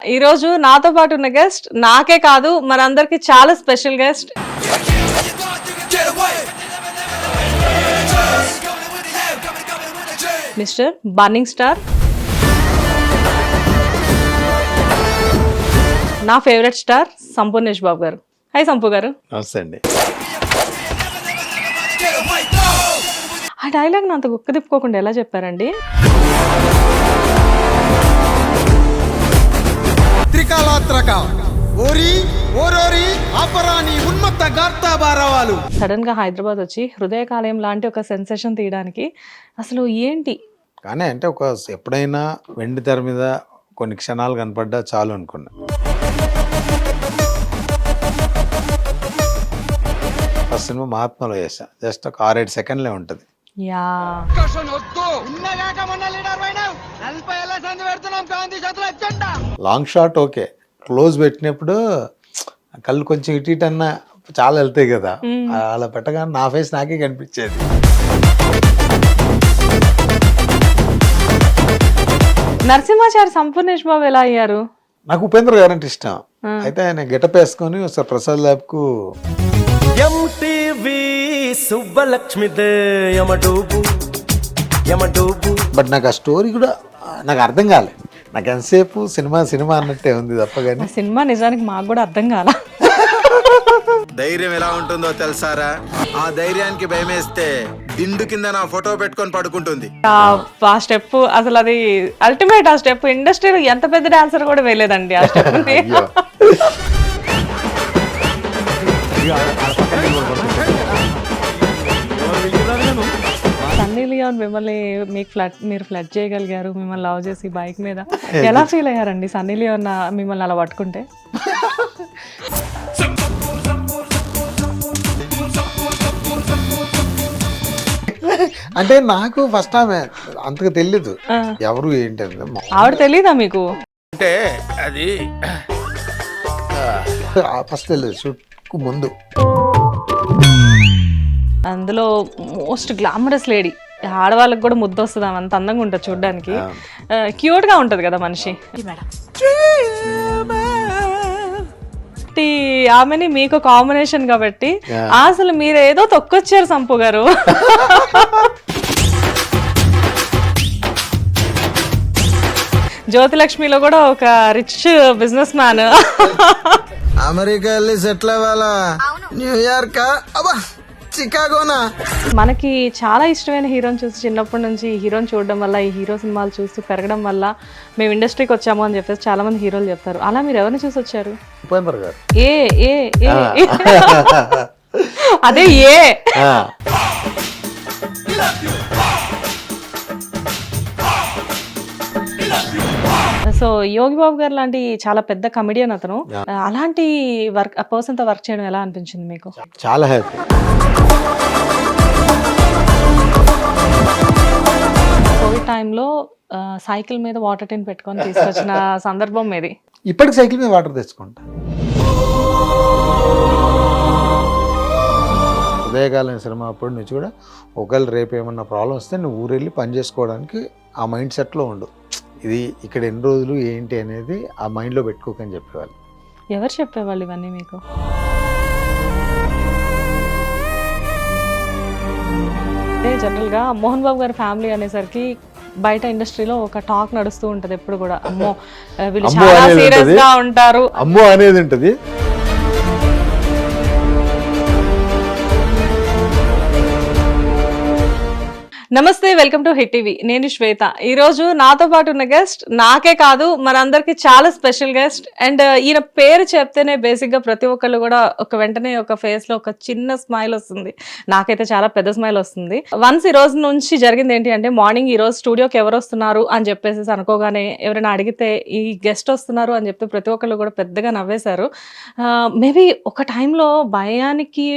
ఈ రోజు నాతో పాటు ఉన్న గెస్ట్ నాకే కాదు మనందరికి చాలా special guest. Mister burning star, నా ఫేవరెట్ స్టార్ సంపూర్ణేష్ బాబు గారు. హై సంపు గారు. నమస్తే అండి. ఆ డైలాగ్ అంత గుక్క తిప్పుకోకుండా ఎలా చెప్పారండి? సడన్ గా హైదరాబాద్ వచ్చి హృదయ కాలేయం లాంటి ఒక సెన్సేషన్ తీయడానికి అసలు ఏంటి? కానీ అంటే ఎప్పుడైనా వెండి తెర మీద కొన్ని క్షణాలు కనపడ్డా చాలు అనుకున్నా. ఫస్ట్ సినిమా మహాత్మలో చేసా, జస్ట్ ఒక 6-7 సెకండ్లే ఉంటుంది. Yeah long shot okay, close పెట్టినప్పుడు కళ్ళు కొంచెం ఇటు అన్నా చాలా వెళ్తాయి కదా, అలా పెట్టగానే నా ఫేస్ నాకే కనిపించేది. నరసింహాచారి సంపూర్ణేష్ బాబు ఎలా అయ్యారు? నాకు ఉపేంద్ర గారు అంటే ఇష్టం. అయితే ఆయన గెటప్ వేసుకొని ఒకసారి ప్రసాద్ ల్యాబ్ కు బట్ నాకు ఆ స్టోరీ కూడా నాకు అర్థం కాలే. నాకు ఎంతసేపు సినిమా సినిమా అన్నట్టే ఉంది తప్ప కానీ సినిమా నిజానికి మాకు కూడా అర్థం కాల. ధైర్యం ఎలా ఉంటుందో తెలుసారా? ఆ ధైర్యానికి భయమేస్తే దిండు కింద నా ఫోటో పెట్టుకొని పడుకుంటుంది. ఆ స్టెప్ అసలు అది అల్టిమేట్. ఆ స్టెప్ ఇండస్ట్రీలో ఎంత పెద్ద డాన్సర్ కూడా వేయలేదండి ఆ స్టెప్. సన్నీ లియోన్ మిమ్మల్ని మీరు ఫ్లడ్ చేయగలిగారు, మిమ్మల్ని లవ్ చేసి బైక్ మీద. ఎలా ఫీల్ అయ్యారండి సన్నీ లియోన్ మిమ్మల్ని అలా పట్టుకుంటే? అంటే నాకు ఫస్ట్ ఆమె అంతగా తెలియదు ఎవరు ఏంటంటే. ఆవిడ తెలీదా మీకు? అంటే అది ఫస్ట్ తెలియదు, షూట్కు ముందు. అందులో మోస్ట్ గ్లామరస్ లేడీ, ఆడవాళ్ళకి కూడా ముద్ద వస్తుంది. ఆమె అంత అందంగా ఉంటుంది చూడడానికి, క్యూట్ గా ఉంటది కదా మనిషి. ఆమెని మీకు కాంబినేషన్ కాబట్టి అసలు మీరు ఏదో తొక్కొచ్చారు సంపు గారు. జ్యోతిలక్ష్మిలో కూడా ఒక రిచ్ బిజినెస్ మ్యాన్. అమెరికా వెళ్ళి సెటిల్ అవ్వాలా? న్యూయార్క్, చికాగోనా? మనకి చాలా ఇష్టమైన హీరోని చూసి చిన్నప్పటి నుంచి ఈ హీరోని చూడడం వల్ల, ఈ హీరో సినిమాలు చూస్తూ పెరగడం వల్ల మేము ఇండస్ట్రీకి వచ్చాము అని చెప్పేసి చాలా మంది హీరోలు చెప్తారు. అలా మీరు ఎవరిని చూసి వచ్చారు? ఉపేంద్ర గారు. ఏ ఏ ఏ అదే ఏ సో యోగి బాబు గారు లాంటి చాలా పెద్ద కమెడియన్ అతను. అలాంటి పర్సన్ తో వర్క్ చేయడం ఎలా అనిపించింది మీకు? చాలా హ్యాపీ. కోవిడ్ టైంలో సైకిల్ మీద వాటర్ టిన్ పెట్టుకొని తీసుకొచ్చిన సందర్భం ఇది. ఇప్పటికి సైకిల్ మీద వాటర్ తెచ్చుకుంటా. ఉదయకాలం సినిమా అప్పటి నుంచి కూడా ఒకవేళ రేపు ఏమన్నా ప్రాబ్లం వస్తే నువ్వు ఊరెళ్ళి పని చేసుకోవడానికి ఆ మైండ్ సెట్లో ఉండు. ఇది ఇక్కడ ఎన్ని రోజులు ఏంటి అనేది ఆ మైండ్లో పెట్టుకోకని చెప్పేవాళ్ళు. ఎవరు చెప్పేవాళ్ళు ఇవన్నీ మీకు? అంటే జనరల్గా మోహన్ బాబు గారి ఫ్యామిలీ అనేసరికి బయట ఇండస్ట్రీలో ఒక టాక్ నడుస్తూ ఉంటది ఎప్పుడు కూడా. అమ్మో వీళ్ళు చాలా సీరియస్ గా ఉంటారు, అమ్మో అనేది ఉంటది. నమస్తే, వెల్కమ్ టు హిట్ టీవీ. నేను శ్వేత. ఈ రోజు నాతో పాటు ఉన్న గెస్ట్ నాకే కాదు మనందరికి చాలా స్పెషల్ గెస్ట్. అండ్ ఈయన పేరు చెప్తేనే బేసిక్ గా ప్రతి ఒక్కళ్ళు కూడా ఒక వెంటనే ఒక ఫేస్ లో ఒక చిన్న స్మైల్ వస్తుంది. నాకైతే చాలా పెద్ద స్మైల్ వస్తుంది. వన్స్ ఈ రోజు నుంచి జరిగింది ఏంటి అంటే, మార్నింగ్ ఈ రోజు స్టూడియోకి ఎవరు వస్తున్నారు అని చెప్పేసి అనుకోగానే ఎవరైనా అడిగితే ఈ గెస్ట్ వస్తున్నారు అని చెప్తే ప్రతి ఒక్కళ్ళు కూడా పెద్దగా నవ్వేశారు. మేబీ ఒక టైంలో భయానికి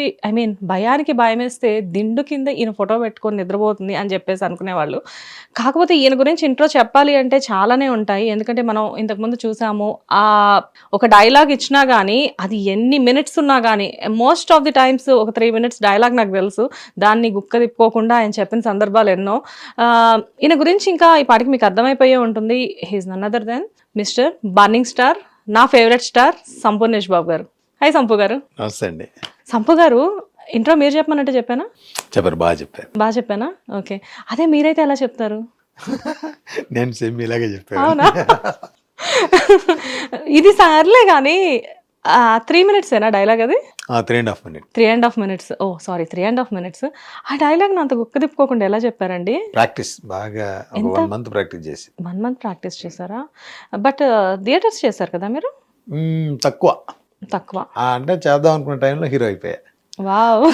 భయం వేస్తే దిండు కింద ఈయన ఫోటో పెట్టుకొని నిద్రపోతుంది అని చెప్పేసి అనుకునేవాళ్ళు. కాకపోతే ఈయన గురించి ఇంట్రో చెప్పాలి అంటే చాలానే ఉంటాయి. ఎందుకంటే మనం ఇంతకుముందు చూసాము. ఒక డైలాగ్ ఇచ్చినా గానీ అది ఎన్ని మినిట్స్ ఉన్నా గానీ మోస్ట్ ఆఫ్ ది టైమ్స్ ఒక 3 మినిట్స్ డైలాగ్ నాకు తెలుసు. దాన్ని గుక్క తిప్పుకోకుండా ఆయన చెప్పిన సందర్భాలు ఎన్నో. ఈయన గురించి ఇంకా ఈ పాటికి మీకు అర్థమైపోయే ఉంటుంది. He is none other than mister burning star, నా favourite star Sampoornesh Babu garu. Hi sump గారు. నమస్తే అండి. సంపు గారు, ఇంట్రో మీరు చెప్పమన్నట్టు చెప్పానా? చెప్పారు, బాగా చెప్పారు. బాగా చెప్పానా? ఓకే. అదే మీరైతే ఎలా చెప్తారు? నేను సేమ్ ఇలాగే చెప్పాను. అవునా? ఇది సర్లే కానీ 3 మినిట్స్ ఏనా డైలాగ్ అది? 3.5 minutes. 3.5 మినిట్స్. ఓ సారీ, 3.5 మినిట్స్. ఆ డైలాగ్ అంత గుక్క తిప్పుకోకుండా ఎలా చెప్పారండి? ప్రాక్టీస్ బాగా 1 month ప్రాక్టీస్ చేసి. 1 మంత్ ప్రాక్టీస్ చేశారా? బట్ థియేటర్స్ చేశారు కదా మీరు? తక్కువ తక్కువ అంటే చేద్దాం అనుకున్న టైంలో హీరో అయిపోయా. వావ్.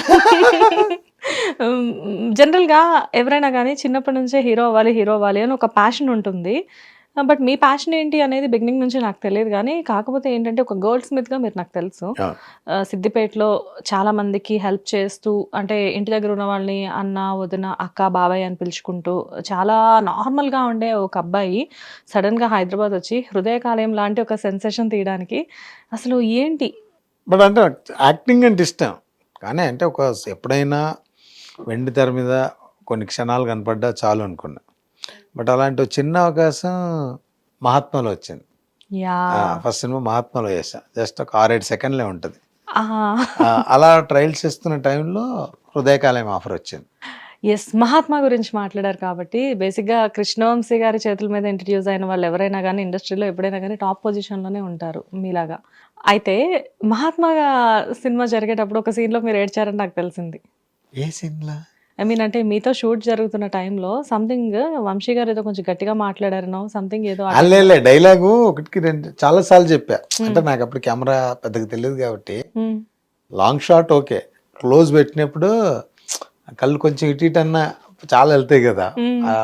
జనరల్గా ఎవరైనా కానీ చిన్నప్పటి నుంచే హీరో అవ్వాలి అని ఒక ప్యాషన్ ఉంటుంది. బట్ మీ ప్యాషన్ ఏంటి అనేది బిగినింగ్ నుంచి నాకు తెలియదు కానీ, కాకపోతే ఏంటంటే ఒక గోల్డ్ స్మిత్గా మీరు నాకు తెలుసు. సిద్దిపేటలో చాలా మందికి హెల్ప్ చేస్తూ, అంటే ఇంటి దగ్గర ఉన్న వాళ్ళని అన్న, వదిన, అక్క, బాబాయ్ అని పిలుచుకుంటూ చాలా నార్మల్గా ఉండే ఒక అబ్బాయి సడన్గా హైదరాబాద్ వచ్చి హృదయకాలయం లాంటి ఒక సెన్సేషన్ తీయడానికి అసలు ఏంటి? బట్ అంటే యాక్టింగ్ అంటే ఇష్టం, కానీ అంటే ఎప్పుడైనా వెండి తెర మీద కొన్ని క్షణాలు కనపడ్డా చాలు అనుకున్నా. బట్ అలాంటి చిన్న అవకాశం మహాత్మాలో వచ్చింది. ఫస్ట్ సినిమా మహాత్మాలో చేసా. జస్ట్ ఒక 6-7 సెకండ్లే ఉంటుంది. అలా ట్రయల్స్ చేస్తున్న టైంలో హృదయకాలయం ఆఫర్ వచ్చింది. ఎస్, మహాత్మా గురించి మాట్లాడారు కాబట్టి బేసిక్గా కృష్ణవంశీ గారి చేతుల మీద ఇంట్రడ్యూస్ అయిన వాళ్ళు ఎవరైనా కానీ ఇండస్ట్రీలో ఎప్పుడైనా కానీ టాప్ పొజిషన్లోనే ఉంటారు మీలాగా. అయితే మహాత్మా సినిమా జరిగేటప్పుడు ఒక సీన్లో మీరు ఏడ్చారని నాకు తెలిసింది. ఏ సీన్లా? ఐ మీన్ అంటే మీతో షూట్ జరుగుతున్న టైంలో సంథింగ్ వంశీ గారు ఏదో కొంచెం గట్టిగా మాట్లాడారనో సంథింగ్ ఏదో. అల్లే డైలాగు 1-2 చాలా సార్లు చెప్పా. అంటే నాకు అప్పుడు కెమెరా పెద్దగా తెలియదు కాబట్టి లాంగ్ షాట్ ఓకే, క్లోజ్ పెట్టినప్పుడు కళ్ళు కొంచెం ఇటు అన్నా చాలా వెళ్తాయి కదా,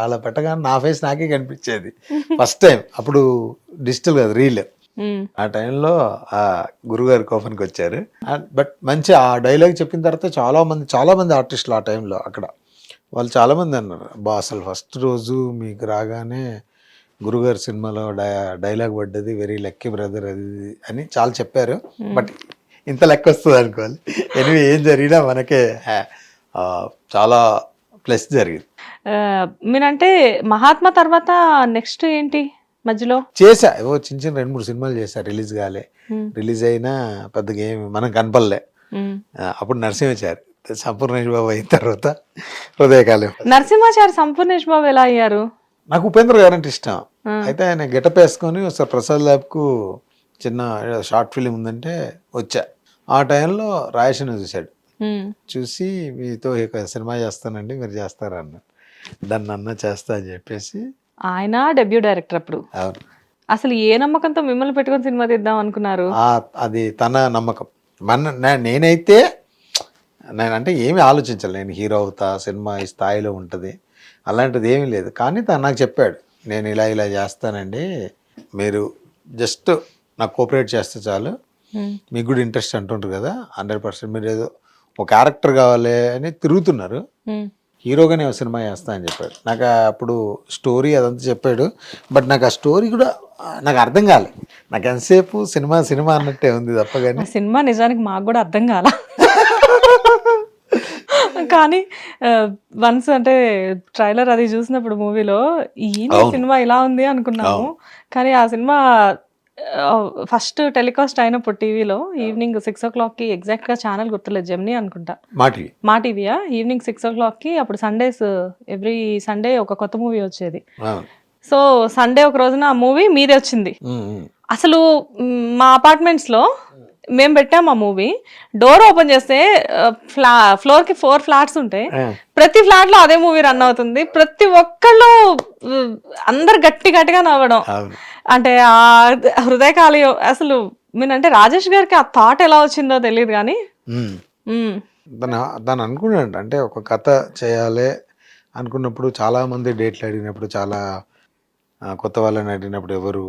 అలా పెట్టగానే నా ఫేస్ నాకే కనిపించేది ఫస్ట్ టైం. అప్పుడు డిజిటల్ కదా, రీల్. ఆ టైంలో ఆ గురుగారు కోపనికి వచ్చారు. బట్ మంచి ఆ డైలాగ్ చెప్పిన తర్వాత చాలా మంది ఆర్టిస్టులు ఆ టైంలో అక్కడ వాళ్ళు చాలా మంది అన్నారు, అసలు ఫస్ట్ రోజు మీకు రాగానే గురుగారు సినిమాలో డైలాగ్ పడ్డది, వెరీ లక్కీ బ్రదర్ అది అని చాలా చెప్పారు. బట్ ఇంత లెక్క వస్తుంది అనుకోవాలి. ఎనివే ఏం జరిగినా మనకే చాలా ప్లస్ జరిగింది. మీరంటే మహాత్మా తర్వాత నెక్స్ట్ ఏంటి మధ్యలో? చేసా చిన్న 2-3 సినిమాలు చేశా, రిలీజ్ కాలే. రిలీజ్ అయినా పెద్దగా ఏమి మనం కనపడలే. అప్పుడు నరసింహాచారి, సంపూర్ణేష్ బాబు అయిన తర్వాత హృదయకాలం. నరసింహాచారి సంపూర్ణేష్ బాబు ఎలా అయ్యారు? నాకు ఉపేంద్ర గారు అంటే ఇష్టం. అయితే ఆయన గెటప్ వేసుకొని ఒకసారి ప్రసాద్ ల్యాబ్కు చిన్న షార్ట్ ఫిలిం ఉందంటే వచ్చా. ఆ టైంలో రాయసిన చూశాడు. చూసి మీతో సినిమా చేస్తానండి, మీరు చేస్తారా అన్నాడు. దాన్ని అన్న చేస్తా అని చెప్పేసి. ఆయన డెబ్యూ డైరెక్టర్ అప్పుడు. అవును. అసలు ఏ నమ్మకంతో మిమ్మల్ని పెట్టుకొని సినిమా తీద్దాం అనుకున్నారు? అది తన నమ్మకం. నేనైతే నేనంటే ఏమీ ఆలోచించాలి, నేను హీరో అవుతా, సినిమా ఈ స్థాయిలో ఉంటుంది అలాంటిది ఏమీ లేదు. కానీ తను నాకు చెప్పాడు, నేను ఇలా చేస్తానండి, మీరు జస్ట్ నాకు కోఆపరేట్ చేస్తే చాలు, మీకు కూడా ఇంట్రెస్ట్ అంటుంటారు కదా, 100% మీరు ఏదో ఒక క్యారెక్టర్ కావాలి అని తిరుగుతున్నారు, హీరోగానే సినిమా చేస్తా అని చెప్పాడు. నాకు అప్పుడు స్టోరీ అదంతా చెప్పాడు. బట్ నాకు ఆ స్టోరీ కూడా నాకు అర్థం కాలే. నాకు ఎంతసేపు సినిమా అన్నట్టే ఉంది తప్ప. కానీ సినిమా నిజానికి మాకు కూడా అర్థం కాల. కానీ వన్స్ అంటే ట్రైలర్ అది చూసినప్పుడు మూవీలో ఈ సినిమా ఇలా ఉంది అనుకున్నాము. కానీ ఆ సినిమా ఫస్ట్ టెలికాస్ట్ అయినప్పుడు టీవీలో ఈవినింగ్ 6 o'clockకి, ఎగ్జాక్ట్గా ఛానల్ గుర్తులేదు, జెమినీ అనుకుంటా, మా టీవీయా, ఈవినింగ్ 6 o'clockకి. అప్పుడు సండేస్, ఎవ్రీ సండే ఒక కొత్త మూవీ వచ్చేది. సో సండే ఒక రోజున ఆ మూవీ మీదే వచ్చింది. అసలు మా అపార్ట్మెంట్స్లో మేము పెట్టాము ఆ మూవీ. డోర్ ఓపెన్ చేస్తే ఫ్లోర్కి 4 ఫ్లాట్స్ ఉంటాయి. ప్రతి ఫ్లాట్ లో అదే మూవీ రన్ అవుతుంది. ప్రతి ఒక్కళ్ళు అందరు గట్టిగా నవ్వడం. అంటే ఆ హృదయకాలయం అసలు మీనంటే రాజేష్ గారికి ఆ థాట్ ఎలా వచ్చిందో తెలియదు కానీ దాన్ని అనుకున్నాడు. అంటే ఒక కథ చేయాలి అనుకున్నప్పుడు చాలా మంది డేట్లు అడిగినప్పుడు, చాలా కొత్త వాళ్ళని అడిగినప్పుడు ఎవరు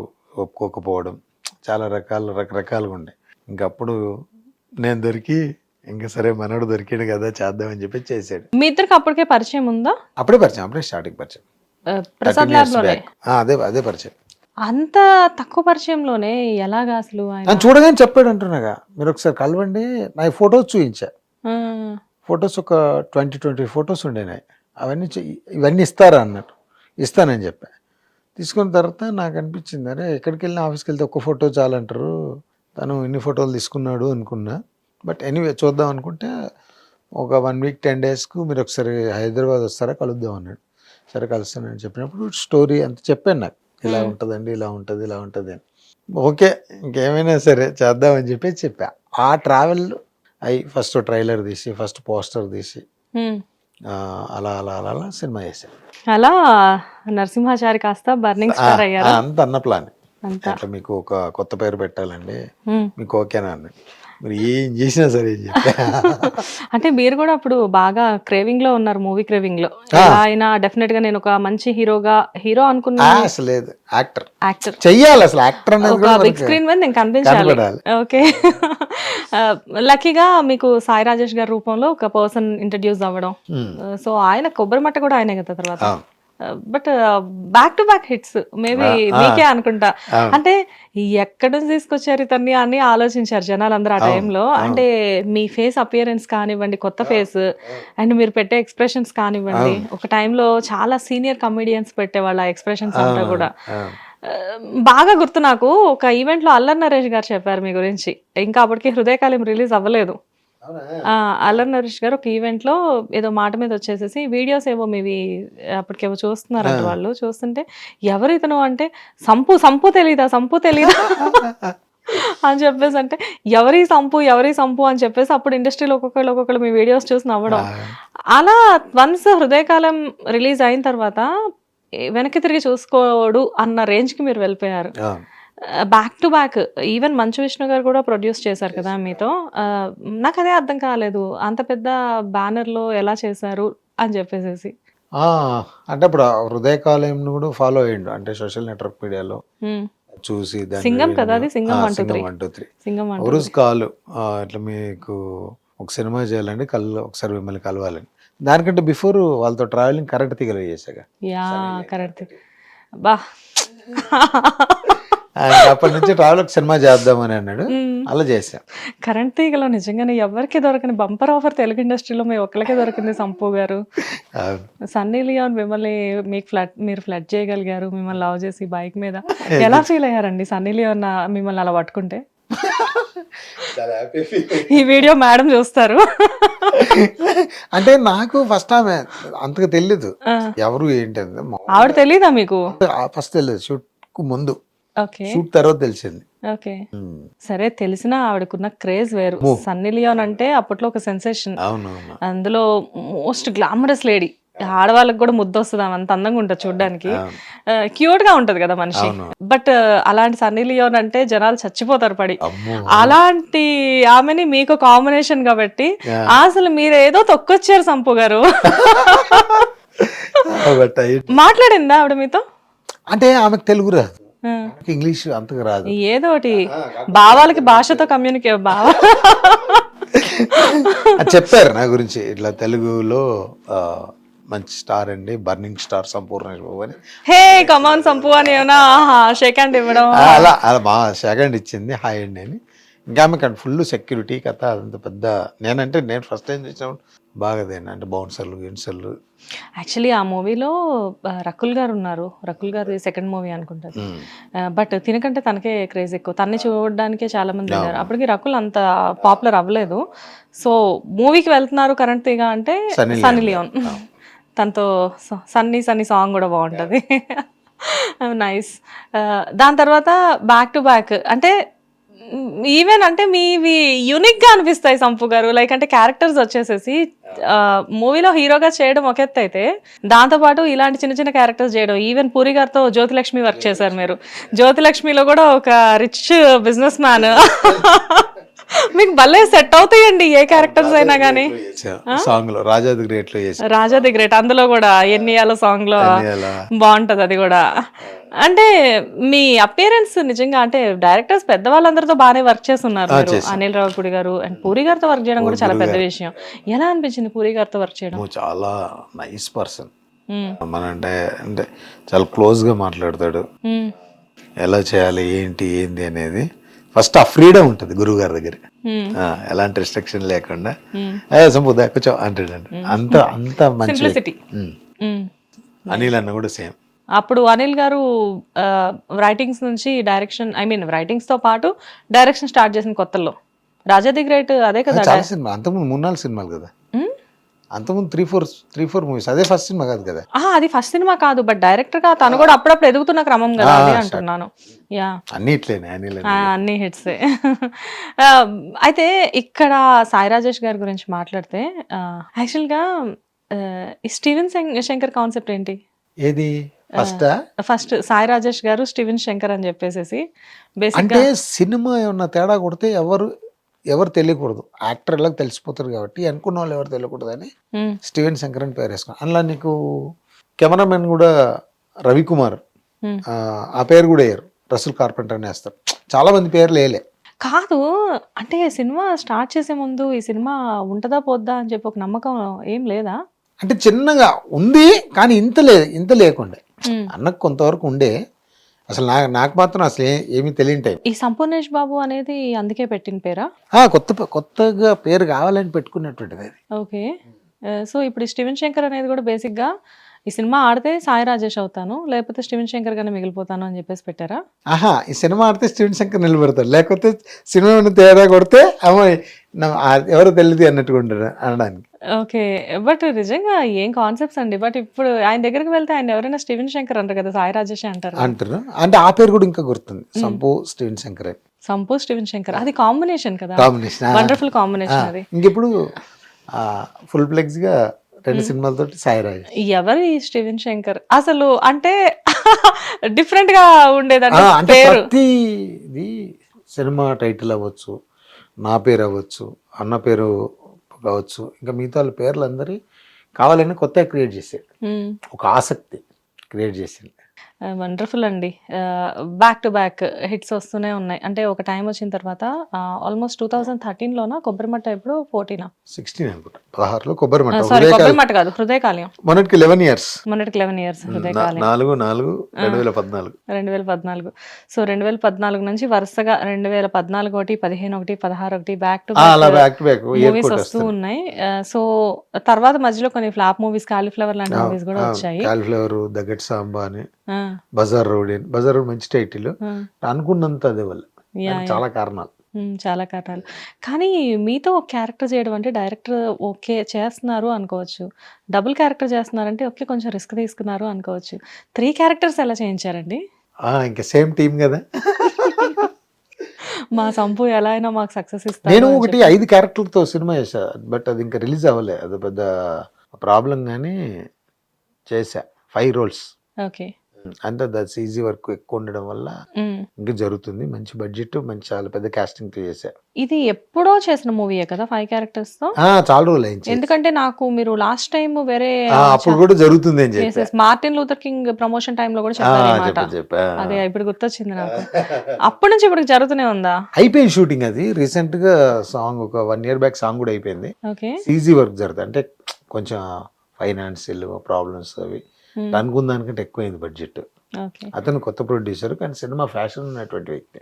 ఒప్పుకోకపోవడం, చాలా రకరకాలుగా ఉండే. ఇంకప్పుడు నేను దొరికి ఇంకా సరే మనోడు దొరికాడు కదా చేద్దామని చెప్పి చేసాడు. మీ ఇద్దరికి అప్పటికే పరిచయం ఉందా? అప్పుడే పరిచయం, అప్పుడే స్టార్టింగ్ పరిచయం. ప్రసాద్ 13 ల్యాబ్ years లోనే? back. అదే పరిచయం. అంత తక్కువ పరిచయంలోనే ఎలాగా అసలు ఆయన? నన్ను చూడగానే చెప్పాడు అంటున్నాగా, మీరు ఒకసారి కలవండి. నా ఫొటోస్ చూపించా. ఆ, ఫొటోస్ ఒక 20 ఫొటోస్ ఉండేనాయి. అవన్నీ ఇవన్నీ ఇస్తారా అన్నట్టు. ఇస్తానని చెప్పా. తీసుకున్న తర్వాత నాకు అనిపించింది, అరే ఎక్కడికి వెళ్ళినా ఆఫీస్కి వెళ్తే ఒక్క ఫోటో చాలంటారు, తను ఇన్ని ఫోటోలు తీసుకున్నాడు అనుకున్నా. బట్ ఎనీవే చూద్దాం అనుకుంటే ఒక 1 week 10 daysకు మీరు ఒకసారి హైదరాబాద్ వస్తారా కలుద్దాం అన్నాడు. సరే కలుస్తానని చెప్పినప్పుడు స్టోరీ అంత చెప్పాను నాకు, ఇలా ఉంటుందండి, ఇలా ఉంటుంది, ఇలా ఉంటుంది అని. ఓకే ఇంకేమైనా సరే చేద్దామని చెప్పి చెప్పా. ఆ ట్రావెల్ అయి ఫస్ట్ ట్రైలర్ తీసి, ఫస్ట్ పోస్టర్ తీసి, ఉమ్. అలా అలా అలా అలా సినిమా చేశాను. అలా నరసింహాచారి కాస్త బర్నింగ్ స్టార్ అయ్యారా? అంత అన్న ప్లాన్. అంతా. అట్లా మీకు ఒక కొత్త పేరు పెట్టాలండి, ఉమ్. మీకు ఓకేనా అన్నాడు. మరి ఏం చేసినా సరే అని చెప్పా. అంటే మీరు కూడా అప్పుడు బాగా క్రేవింగ్ లో ఉన్నారు, మూవీ క్రేవింగ్ లో. ఎలా అయినా డెఫినెట్ గా నేను ఒక మంచి హీరో అనుకున్నా. అసలు లేదు, యాక్టర్ యాక్టర్ చెయ్యాలి. అసలు యాక్టర్ అనేది ఒక కూడా బిగ్ స్క్రీన్ మీద నేను కనిపించాలి. కనపడాలి. ఓకే. లక్కీగా మీకు సాయి రాజేష్ గారి రూపంలో ఒక పర్సన్ ఇంట్రడ్యూస్ అవ్వడం. సో ఆయన కొబ్బరి మట్ట కూడా ఆయనే కదా తర్వాత. But back to back hits maybe మీకే అనుకుంటా. అంటే ఎక్కడ నుంచి తీసుకొచ్చారు ఇతన్ని అని ఆలోచించారు జనాలందరూ ఆ టైంలో. అంటే మీ ఫేస్ అపియరెన్స్ కానివ్వండి, కొత్త ఫేస్, అండ్ మీరు పెట్టే ఎక్స్ప్రెషన్స్ కానివ్వండి. ఒక టైంలో చాలా సీనియర్ కమెడియన్స్ పెట్టేవాళ్ళు ఆ ఎక్స్ప్రెషన్స్ అంతా కూడా. బాగా గుర్తు నాకు, ఒక ఈవెంట్ లో అల్లరి నరేష్ గారు చెప్పారు మీ గురించి. ఇంకా అప్పటికి హృదయకాలం రిలీజ్ అవ్వలేదు. అల్లరి నరేష్ గారు ఒక ఈవెంట్ లో ఏదో మాట మీద వచ్చేసేసి వీడియోస్ ఏవో మీవి అప్పటికేవో చూస్తున్నారంట. వాళ్ళు చూస్తుంటే ఎవరు ఇతను అంటే, సంపు తెలీదా అని చెప్పేసి, అంటే ఎవరి సంపు అని చెప్పేసి అప్పుడు ఇండస్ట్రీలో ఒక్కొక్కళ్ళు మీ వీడియోస్ చూసి నవ్వడం. అలా వన్స్ హృదయకాలం రిలీజ్ అయిన తర్వాత వెనక్కి తిరిగి చూసుకోడు అన్న రేంజ్ కి మీరు వెళ్ళిపోయారు. Back to back even Manchu Vishnu గారు కూడా ప్రొడ్యూస్ చేశారు కదా మీతో. నాకు అదే అర్థం కాలేదు, అంత పెద్ద బ్యానర్ లో ఎలా చేశారు అని చెప్పేసి. అంటే ఇప్పుడు హృదయకాలం కూడా ఫాలో అయ్యిండు, అంటే సోషల్ నెట్వర్క్ మీడియాలో చూసి సింగం కదా అది, సింగం 1 2 3 సింగం రోజు కాలు ఇట్లా మీకు ఒక సినిమా చేయాలండి, ఒకసారి మిమ్మల్ని కలవాలని. దానికంటే బిఫోర్ వాళ్ళతో ట్రావెలింగ్ కరెక్ట్ తీగలు చేశాక. Yeah correct. బా అప్పటి నుంచి ట్రావెల్ ఒక సినిమా చేద్దామని అన్నాడు, అలా చేశాం. కరెంట్ తీగలో నిజంగానే ఎవరికి దొరకని బంపర్ ఆఫర్ తెలుగు ఇండస్ట్రీలో మీ ఒక్కరికే దొరికింది సంపు గారు. సన్నీ లియోన్ మిమ్మల్ని మీరు ఫ్లడ్ చేయగలిగారు, మిమ్మల్ని లవ్ చేసి బైక్ మీద. ఎలా ఫీల్ అయ్యారండి సన్నీ లియోన్ మిమ్మల్ని అలా పట్టుకుంటే? ఈ వీడియో మేడం చూస్తారు. అంటే నాకు ఫస్ట్ ఆమె అంతగా తెలీదు ఎవరు ఏంటంటే. ఆవిడ తెలీదా మీకు? ఫస్ట్ తెలియదు, షూట్ కు ముందు. ఓకే. షూట్ తర్వాత తెలిసింది. ఓకే సరే, తెలిసినా ఆవిడకున్న క్రేజ్ వేరు. సన్నీ లియోన్ అంటే అప్పట్లో ఒక సెన్సేషన్. అందులో మోస్ట్ గ్లామరస్ లేడీ. ఆడవాళ్ళకి కూడా ముద్ద వస్తుంది, అంత అందంగా ఉంటుంది చూడడానికి, క్యూట్ గా ఉంటది కదా మనిషి. బట్ అలాంటి సన్నీ లియోన్ అంటే జనాలు చచ్చిపోతారు పడి. అలాంటి ఆమెని మీకు కాంబినేషన్ కాబట్టి అసలు మీరు ఏదో తొక్కొచ్చారు సంపు గారు. మాట్లాడిందా ఆవిడ మీతో? అంటే ఆమెకు తెలుగు రాదు, ఇంగ్లీష్ అంతగా రాదు. ఏదో ఒకటి భావాలకి భాషతో చెప్పారు నా గురించి, ఇట్లా తెలుగులో మంచి స్టార్ అండి, బర్నింగ్ స్టార్ సంపూర్ణ అని. హే కమాన్ సంపు అని ఏమన్నా షేక్ హ్యాండ్ ఇవ్వడం, అలా మా షేక్ హ్యాండ్ ఇచ్చింది, హాయ్ అండి అని. ఇంకా ఆమె ఫుల్ సెక్యూరిటీ కథ, అదంత పెద్ద. నేను ఫస్ట్ టైం చూసినప్పుడు బాగాదేనా అంటే బౌన్సర్లు గిన్సర్లు. యాక్చువల్లీ ఆ మూవీలో రకుల్ గారు ఉన్నారు. రకుల్ గారు సెకండ్ మూవీ అనుకుంటారు. బట్ తినకంటే తనకే క్రేజ్ ఎక్కువ, తన్ని చూడడానికే చాలా మంది ఉన్నారు. అప్పటికి రకుల్ అంత పాపులర్ అవ్వలేదు. సో మూవీకి వెళ్తున్నారు కరెంట్ తీగా అంటే సన్నీ లియోన్. తనతో సన్నీ సాంగ్ కూడా బాగుంటుంది. నైస్. దాని తర్వాత బ్యాక్ టు బ్యాక్ అంటే ఈవెన్ అంటే మీవి యూనిక్ గా అనిపిస్తాయి సంపు గారు. లైక్ అంటే క్యారెక్టర్స్ వచ్చేసేసి మూవీలో హీరోగా చేయడం ఒక ఎత్తు అయితే, దాంతో పాటు ఇలాంటి చిన్న చిన్న క్యారెక్టర్స్ చేయడం. ఈవెన్ పూరి గారితో జ్యోతిలక్ష్మి వర్క్ చేశారు మీరు. జ్యోతిలక్ష్మిలో కూడా ఒక రిచ్ బిజినెస్ మ్యాన్. మీకు భలే సెట్ అవుతాయండి ఏ క్యారెక్టర్స్ అయినా కానీ. సాంగ్ లో రాజా ది గ్రేట్ లో చేసాం. రాజా ది గ్రేట్ అందులో కూడా ఎన్నియాల సాంగ్ లో ఎన్నియాల. బాగుంటది అది కూడా. అంటే మీ అపియరెన్స్ నిజంగా అంటే డైరెక్టర్స్ పెద్దవాళ్ళందరితో బాగానే వర్క్ చేస్తున్నారు మీరు. అనిల్ రావిపూడి గారు అండ్ పూరి గారితో వర్క్ చేయడం కూడా చాలా పెద్ద విషయం. ఎలా అనిపించింది పూరి గారితో వర్క్ చేయడం? నువ్వు చాలా నైస్ పర్సన్. మన అంటే చాలా క్లోజ్ గా మాట్లాడతాడు. ఎలా చేయాలి ఏంటి అనేది ఫస్ట్ ఆ ఫ్రీడమ్ ఉంటుంది గురువు గారి దగ్గర. ఎలాంటి రిస్ట్రిక్షన్ లేకుండా సంపూదా కూర్చో అంటాడండి. అంత మంచి సింప్లిసిటీ. అనిల్ అన్న కూడా సేమ్. అప్పుడు అనిల్ గారు రైటింగ్స్ నుంచి డైరెక్షన్ రైటింగ్స్ తో పాటు డైరెక్షన్ స్టార్ట్ చేసిన కొత్తల్లో రాజా ది గ్రేట్ అదే కదా. చాలా సినిమా అంతకుముందు 3-4 సినిమాలు కదా. అంతకుముందు 3-4 మూవీస్. అదే ఫస్ట్ సినిమా కాదు కదా. అది ఫస్ట్ సినిమా కాదు, బట్ డైరెక్టర్ గా తను కూడా అప్పుడప్పుడు ఎదుగుతున్న క్రమం కదా అది అంటున్నాను. యా అన్ని ఇట్లేనే అన్ని హిట్స్. అయితే ఇక్కడ సాయి రాజేష్ గారి గురించి మాట్లాడితే యాక్చువల్ గా ఈ స్టీవెన్ శంకర్ కాన్సెప్ట్ ఏంటి? ఏది ఫస్ట్ సాయి రాజేష్ గారు స్టీవెన్ శంకర్ అని చెప్పేసి బేసిక్ అంటే సినిమా ఏమన్నా తేడా కొడితే ఎవరు తెలియకూడదు. యాక్టర్ ఎలా తెలిసిపోతారు కాబట్టి అనుకున్న వాళ్ళు ఎవరు తెలియకూడదు అని స్టీవెన్ శంకర్ అని పేరు వేసుకున్నాను. అందులో నీకు కెమెరామెన్ కూడా రవికుమార్, ఆ పేరు కూడా వేయరు, రసూల్ కార్పెంటర్ అని వేస్తారు. చాలా మంది పేర్లు వేయలే. కాదు అంటే సినిమా స్టార్ట్ చేసే ముందు ఈ సినిమా ఉంటదా పోద్దా అని చెప్పి ఒక నమ్మకం ఏం లేదా? అంటే చిన్నగా ఉంది కానీ ఇంత లేకుండే. అన్నకు కొంతవరకు ఉండే. అసలు నాకు మాత్రం అసలు ఏమీ తెలియని టైం. ఈ సంపూర్ణేష్ బాబు అనేది అందుకే పెట్టిన పేరా? కొత్తగా పేరు కావాలని పెట్టుకున్నటువంటిది అది. ఓకే. సో ఇప్పుడు స్టీవెన్ శంకర్ అనేది కూడా బేసిక్ గా ఈ సినిమా ఆడితే సాయి రాజేష్ అవుతాను, లేకపోతే స్టీవెన్ శంకర్ గానే మిగిలిపోతాను అని చెప్పేసి పెట్టారా? ఈ సినిమా ఆడితే స్టీవెన్ శంకర్ నిలబెడతాడు, లేకపోతే సినిమా తేడా కొడితే ఎవరో తెలియదు అన్నట్టుగా ఉంటాడు అనడానికి. ఓకే. బట్ నిజంగా ఏం కాన్సెప్ట్స్ అండి. బట్ ఇప్పుడు ఆయన దగ్గరికి వెళ్తే ఆయన ఎవరైనా స్టీవెన్ శంకర్ అంటారు కదా, సాయి రాజేష్ అంటారు. అంటే ఆ పేరు కూడా ఇంకా గుర్తుంది, సంపు స్టీవెన్ శంకర్. సంపు స్టీవెన్ శంకర్ అది కాంబినేషన్ కదా, వండర్ఫుల్ కాంబినేషన్ అది. ఇంకెప్పుడు ఫుల్ ఫ్లెక్స్ గా 2 సినిమాలతో సాయి రాజేష్. ఎవరి స్టీవెన్ శంకర్ అసలు అంటే డిఫరెంట్ గా ఉండేదండి పేరు. ప్రతిది సినిమా టైటిల్ అవ్వచ్చు, నా పేరు అవ్వచ్చు, అన్న పేరు కావచ్చు, ఇంకా మిగతా వాళ్ళ పేర్లు అందరి కావాలని కొత్తగా క్రియేట్ చేసాడు. ఒక ఆసక్తి క్రియేట్ చేసింది. వండర్ఫుల్ అండి. బ్యాక్ టు బ్యాక్ హిట్స్ వస్తూనే ఉన్నాయి. అంటే ఒక టైం వచ్చిన తర్వాత ఆల్మోస్ట్ 2013లోనా కొబ్బరిమట్ట, ఎప్పుడు 14 అనుకుంటా, 16లో కొబ్బరిమట్ట. సారీ కొబ్బరిమట్ట కాదు, హృదయకాలయం. మొన్నటికి 11 years హృదయకాలయం. 2014. సో 2014 నుంచి వరుసగా 2014 ఒకటి, 15 ఒకటి, 16 ఒకటి బ్యాక్ టు బ్యాక్ మూవీస్ వస్తూ ఉన్నాయి. సో తర్వాత మధ్యలో కొన్ని ఫ్లాప్ మూవీస్, కాలీఫ్లవర్ లాంటి మూవీస్ కూడా వచ్చాయి. కాలీఫ్లవర్, దగ్గట్ సాంబా అని, బజార్ రోడ్ మంచి టైటిల్. అనుకున్నంత అదే వల్ల చాలా కారణాలు. కానీ మీతో ఒక క్యారెక్టర్ చేయడం అంటే డైరెక్టర్ ఓకే చేస్తున్నారు అనుకోవచ్చు, డబుల్ క్యారెక్టర్ చేస్తున్నారంటే ఓకే కొంచెం రిస్క్ తీసుకున్నారు అనుకోవచ్చు. 3 క్యారెక్టర్స్ ఎలా చేయించారండి? ఇంకా సేమ్ టీమ్ కదా. మా సంపు ఎలా అయినా మాకు సక్సెస్ ఇస్తారు. నేను ఒకటి 5 క్యారెక్టర్లతో సినిమా చేశా, బట్ అది ఇంకా రిలీజ్ అవ్వలే. అది పెద్ద ప్రాబ్లం కానీ చేశా 5 roles. ఓకే. అంటే దట్స్ ఈజీ వర్క్, ఎక్కువ ఉండడం వల్ల ఇంకా జరుగుతుంది. మంచి బడ్జెట్, మంచి చాలా పెద్ద కాస్టింగ్ తో చేశా. ఇది ఎప్పుడో చేసిన మూవీయే కదా 5 క్యారెక్టర్స్ తో? చాలా రోజులు అయింది. ఎందుకంటే నాకు మీరు లాస్ట్ టైం వేరే అప్పుడు కూడా జరుగుతుంది అని చెప్పి Martin Luther king promotion time లో కూడా చెప్పారు. అదే ఇప్పుడు గుర్తొచ్చింది నాకు. అప్పటి నుంచి ఇప్పుడు జరుగుతూనే ఉందా? అయిపోయింది షూటింగ్. అది రీసెంట్ గా సాంగ్ ఒక 1 year బ్యాక్ సాంగ్ కూడా అయిపోయింది. ఈజీ వర్క్ జరుగుతుంది. అంటే కొంచెం ఫైనాన్షియల్ ప్రాబ్లమ్స్ అవి అనుకున్న దానికంటే ఎక్కువైంది బడ్జెట్. అతను కొత్త ప్రొడ్యూసర్ కానీ సినిమా ఫ్యాషన్ ఉన్నటువంటి వ్యక్తి.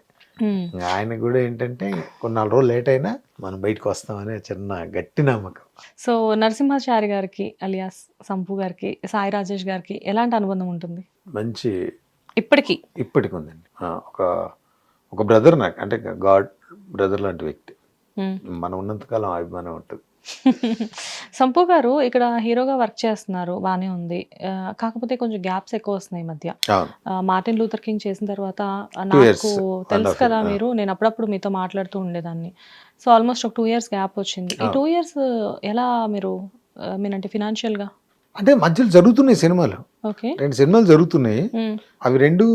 ఆయన కూడా ఏంటంటే కొన్ని 4 రోజులు లేట్ అయినా మనం బయటకు వస్తామనే చిన్న గట్టి నమ్మకం. సో నరసింహాచారి గారికి అలియాస్ సంపు గారికి, సాయి రాజేష్ గారికి ఎలాంటి అనుబంధం ఉంటుంది? మంచి ఇప్పటికి ఉందండి. ఒక బ్రదర్ నాకు, అంటే గాడ్ బ్రదర్ లాంటి వ్యక్తి. మనం ఉన్నంతకాలం అభిమానం ఉంటుంది. సంపు గారు ఇక్కడ హీరోగా వర్క్ చేస్తున్నారు, బానే ఉంది. కాకపోతే కొంచెం గ్యాప్స్ ఎక్కువ వస్తున్నాయి ఈ మధ్య. మార్టిన్ లూథర్ కింగ్ చేసిన తర్వాత నాకు తెలుసు కదా మీరు, నేను అప్పుడప్పుడు మీతో మాట్లాడుతూ ఉండేదాన్ని. సో ఆల్మోస్ట్ ఒక 2 years గ్యాప్ వచ్చింది. ఈ 2 years ఎలా మీరు మీనంటే ఫినాన్షియల్ గా? అంటే మధ్యలో జరుగుతున్నాయి సినిమాలు. 2 సినిమాలు జరుగుతున్నాయి. అవి 2